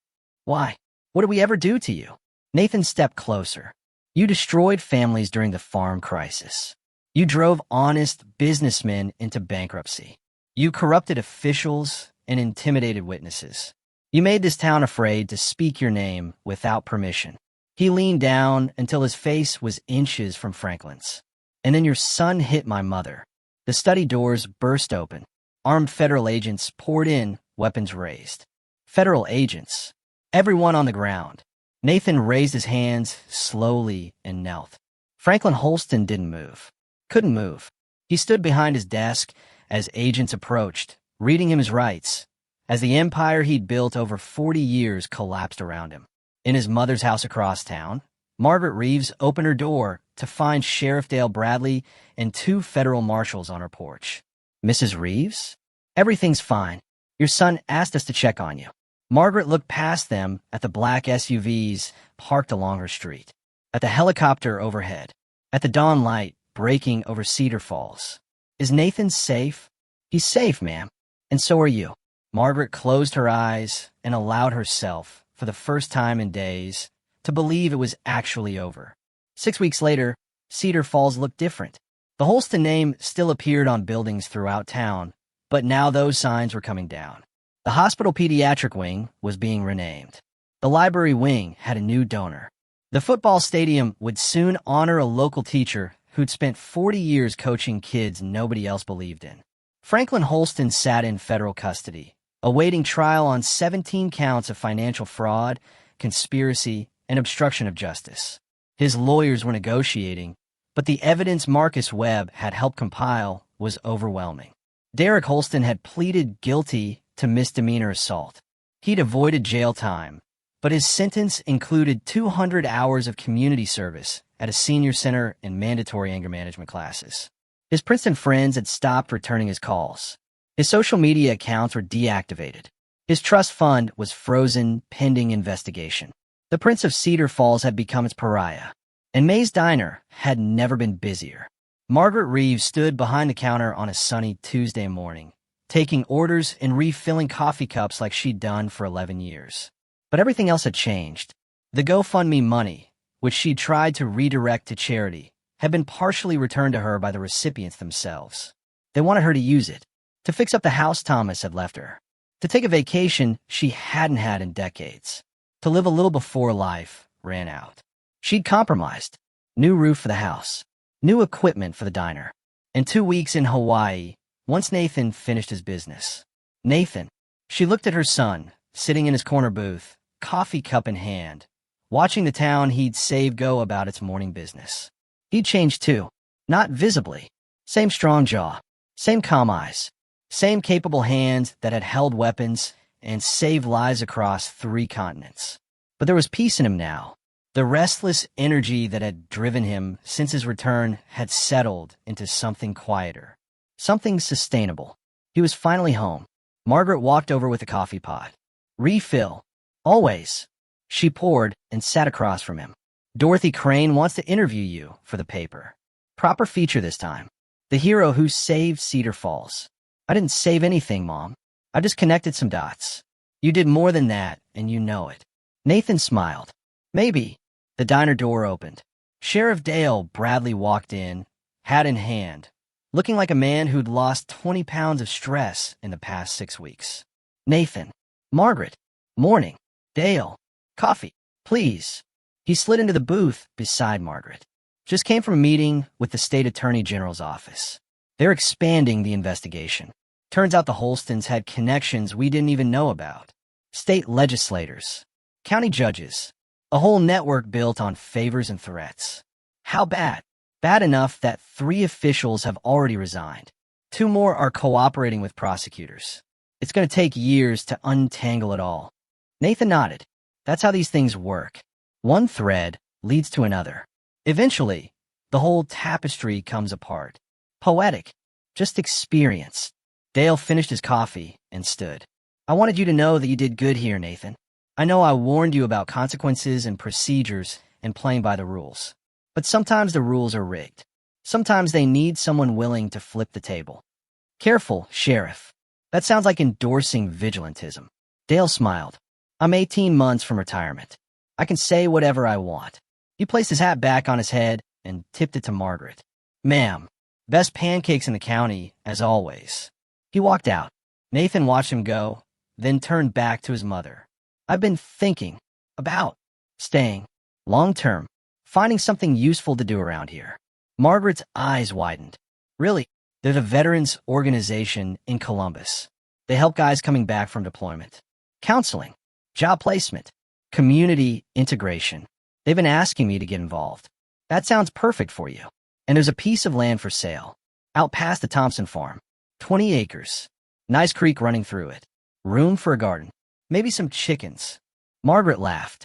Why? What did we ever do to you? Nathan stepped closer. You destroyed families during the farm crisis. You drove honest businessmen into bankruptcy. You corrupted officials and intimidated witnesses. You made this town afraid to speak your name without permission. He leaned down until his face was inches from Franklin's. And then your son hit my mother. The study doors burst open. Armed federal agents poured in, weapons raised. Federal agents. Everyone on the ground. Nathan raised his hands slowly and knelt. Franklin Holston didn't move. Couldn't move. He stood behind his desk as agents approached, reading him his rights, as the empire he'd built over 40 years collapsed around him. In his mother's house across town, Margaret Reeves opened her door to find Sheriff Dale Bradley and 2 federal marshals on her porch. Mrs. Reeves? Everything's fine. Your son asked us to check on you. Margaret looked past them at the black SUVs parked along her street, at the helicopter overhead, at the dawn light breaking over Cedar Falls. Is Nathan safe? He's safe, ma'am. And so are you. Margaret closed her eyes and allowed herself, for the first time in days, to believe it was actually over. 6 weeks later, Cedar Falls looked different. The Holston name still appeared on buildings throughout town, but now those signs were coming down. The hospital pediatric wing was being renamed. The library wing had a new donor. The football stadium would soon honor a local teacher who'd spent 40 years coaching kids nobody else believed in. Franklin Holston sat in federal custody, awaiting trial on 17 counts of financial fraud, conspiracy, and obstruction of justice. His lawyers were negotiating, but the evidence Marcus Webb had helped compile was overwhelming. Derek Holston had pleaded guilty to misdemeanor assault. He'd avoided jail time, but his sentence included 200 hours of community service at a senior center and mandatory anger management classes. His Princeton friends had stopped returning his calls. His social media accounts were deactivated. His trust fund was frozen pending investigation. The Prince of Cedar Falls had become its pariah, and May's Diner had never been busier. Margaret Reeves stood behind the counter on a sunny Tuesday morning, taking orders and refilling coffee cups like she'd done for 11 years. But everything else had changed. The GoFundMe money, which she'd tried to redirect to charity, had been partially returned to her by the recipients themselves. They wanted her to use it, to fix up the house Thomas had left her, to take a vacation she hadn't had in decades, to live a little before life ran out. She'd compromised. New roof for the house, new equipment for the diner, and 2 weeks in Hawaii once Nathan finished his business. Nathan. She looked at her son, sitting in his corner booth, coffee cup in hand, watching the town he'd saved go about its morning business. He'd changed too, not visibly. Same strong jaw, same calm eyes, same capable hands that had held weapons and saved lives across 3 continents. But there was peace in him now. The restless energy that had driven him since his return had settled into something quieter, something sustainable. He was finally home. Margaret walked over with a coffee pot. Refill. Always. She poured and sat across from him. Dorothy Crane wants to interview you for the paper. Proper feature this time. The hero who saved Cedar Falls. I didn't save anything, Mom. I just connected some dots. You did more than that, and you know it. Nathan smiled. Maybe. The diner door opened. Sheriff Dale Bradley walked in, hat in hand, looking like a man who'd lost 20 pounds of stress in the past 6 weeks. Nathan. Margaret. Morning. Dale. Coffee. Please. He slid into the booth beside Margaret. Just came from a meeting with the state attorney general's office. They're expanding the investigation. Turns out the Holstons had connections we didn't even know about. State legislators, county judges, a whole network built on favors and threats. How bad? Bad enough that 3 officials have already resigned. 2 more are cooperating with prosecutors. It's going to take years to untangle it all. Nathan nodded. That's how these things work. One thread leads to another. Eventually, the whole tapestry comes apart. Poetic. Just experience. Dale finished his coffee and stood. I wanted you to know that you did good here, Nathan. I know I warned you about consequences and procedures and playing by the rules. But sometimes the rules are rigged. Sometimes they need someone willing to flip the table. Careful, Sheriff. That sounds like endorsing vigilantism. Dale smiled. I'm 18 months from retirement. I can say whatever I want. He placed his hat back on his head and tipped it to Margaret. Ma'am, best pancakes in the county, as always. He walked out. Nathan watched him go, then turned back to his mother. I've been thinking about staying long-term, finding something useful to do around here. Margaret's eyes widened. Really? They're the Veterans Organization in Columbus. They help guys coming back from deployment. Counseling, job placement, community integration. They've been asking me to get involved. That sounds perfect for you. And there's a piece of land for sale, out past the Thompson farm. 20 acres. Nice creek running through it. Room for a garden. Maybe some chickens. Margaret laughed.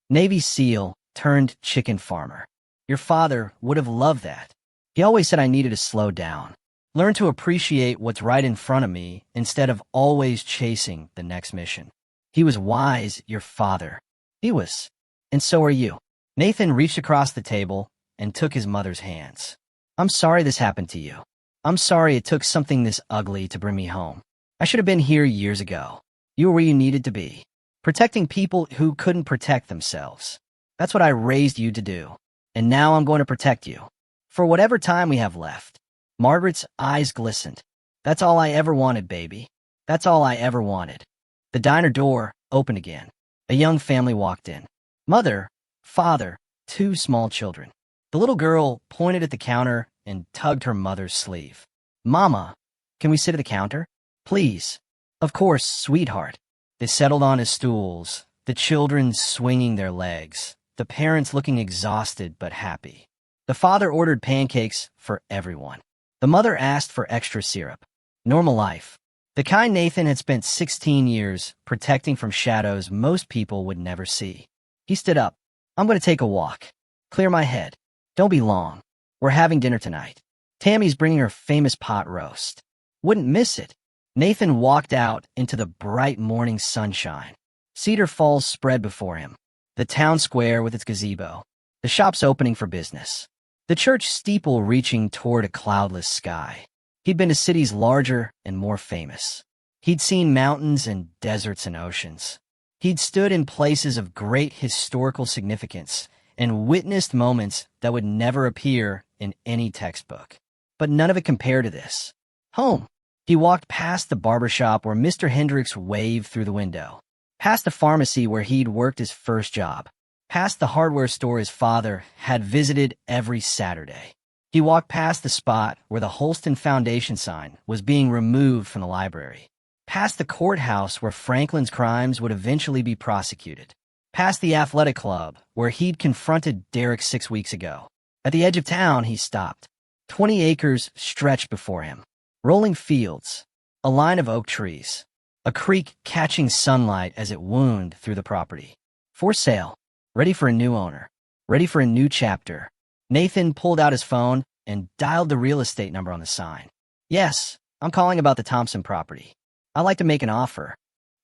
Navy SEAL turned chicken farmer. Your father would have loved that. He always said I needed to slow down. Learn to appreciate what's right in front of me instead of always chasing the next mission. He was wise, your father. He was. And so are you. Nathan reached across the table and took his mother's hands. I'm sorry this happened to you. I'm sorry it took something this ugly to bring me home. I should have been here years ago. You were where you needed to be, protecting people who couldn't protect themselves. That's what I raised you to do. And now I'm going to protect you. For whatever time we have left. Margaret's eyes glistened. That's all I ever wanted, baby. That's all I ever wanted. The diner door opened again. A young family walked in. Mother, father, 2 small children. The little girl pointed at the counter and tugged her mother's sleeve. Mama, can we sit at the counter? Please. Of course, sweetheart. They settled on his stools, the children swinging their legs, the parents looking exhausted but happy. The father ordered pancakes for everyone. The mother asked for extra syrup. Normal life. The kind Nathan had spent 16 years protecting from shadows most people would never see. He stood up. I'm going to take a walk. Clear my head. Don't be long. We're having dinner tonight. Tammy's bringing her famous pot roast. Wouldn't miss it. Nathan walked out into the bright morning sunshine. Cedar Falls spread before him. The town square with its gazebo. The shops opening for business. The church steeple reaching toward a cloudless sky. He'd been to cities larger and more famous. He'd seen mountains and deserts and oceans. He'd stood in places of great historical significance and witnessed moments that would never appear in any textbook. But none of it compared to this. Home. He walked past the barbershop where Mr. Hendricks waved through the window. Past the pharmacy where he'd worked his first job. Past the hardware store his father had visited every Saturday. He walked past the spot where the Holston Foundation sign was being removed from the library. Past the courthouse where Franklin's crimes would eventually be prosecuted. Past the athletic club where he'd confronted Derek 6 weeks ago. At the edge of town, he stopped. 20 acres stretched before him. Rolling fields. A line of oak trees. A creek catching sunlight as it wound through the property. For sale. Ready for a new owner. Ready for a new chapter. Nathan pulled out his phone and dialed the real estate number on the sign. Yes, I'm calling about the Thompson property. I'd like to make an offer.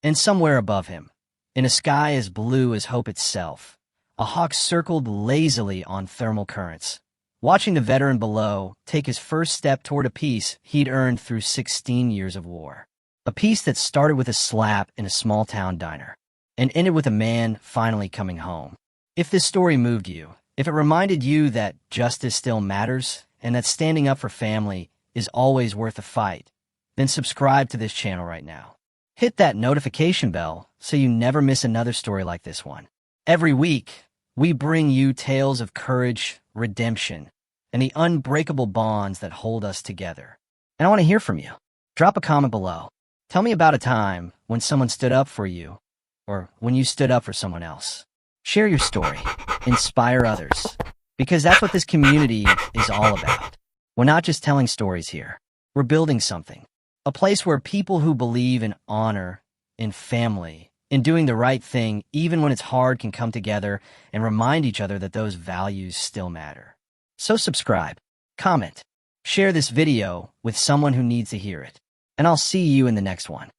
And somewhere above him, in a sky as blue as hope itself, a hawk circled lazily on thermal currents, watching the veteran below take his first step toward a peace he'd earned through 16 years of war. A peace that started with a slap in a small-town diner and ended with a man finally coming home. If this story moved you, if it reminded you that justice still matters and that standing up for family is always worth a fight, then subscribe to this channel right now. Hit that notification bell so you never miss another story like this one. Every week, we bring you tales of courage, redemption, and the unbreakable bonds that hold us together. And I want to hear from you. Drop a comment below. Tell me about a time when someone stood up for you, or when you stood up for someone else. Share your story. Inspire others. Because that's what this community is all about. We're not just telling stories here. We're building something. A place where people who believe in honor, in family, in doing the right thing, even when it's hard, can come together and remind each other that those values still matter. So subscribe, comment, share this video with someone who needs to hear it. And I'll see you in the next one.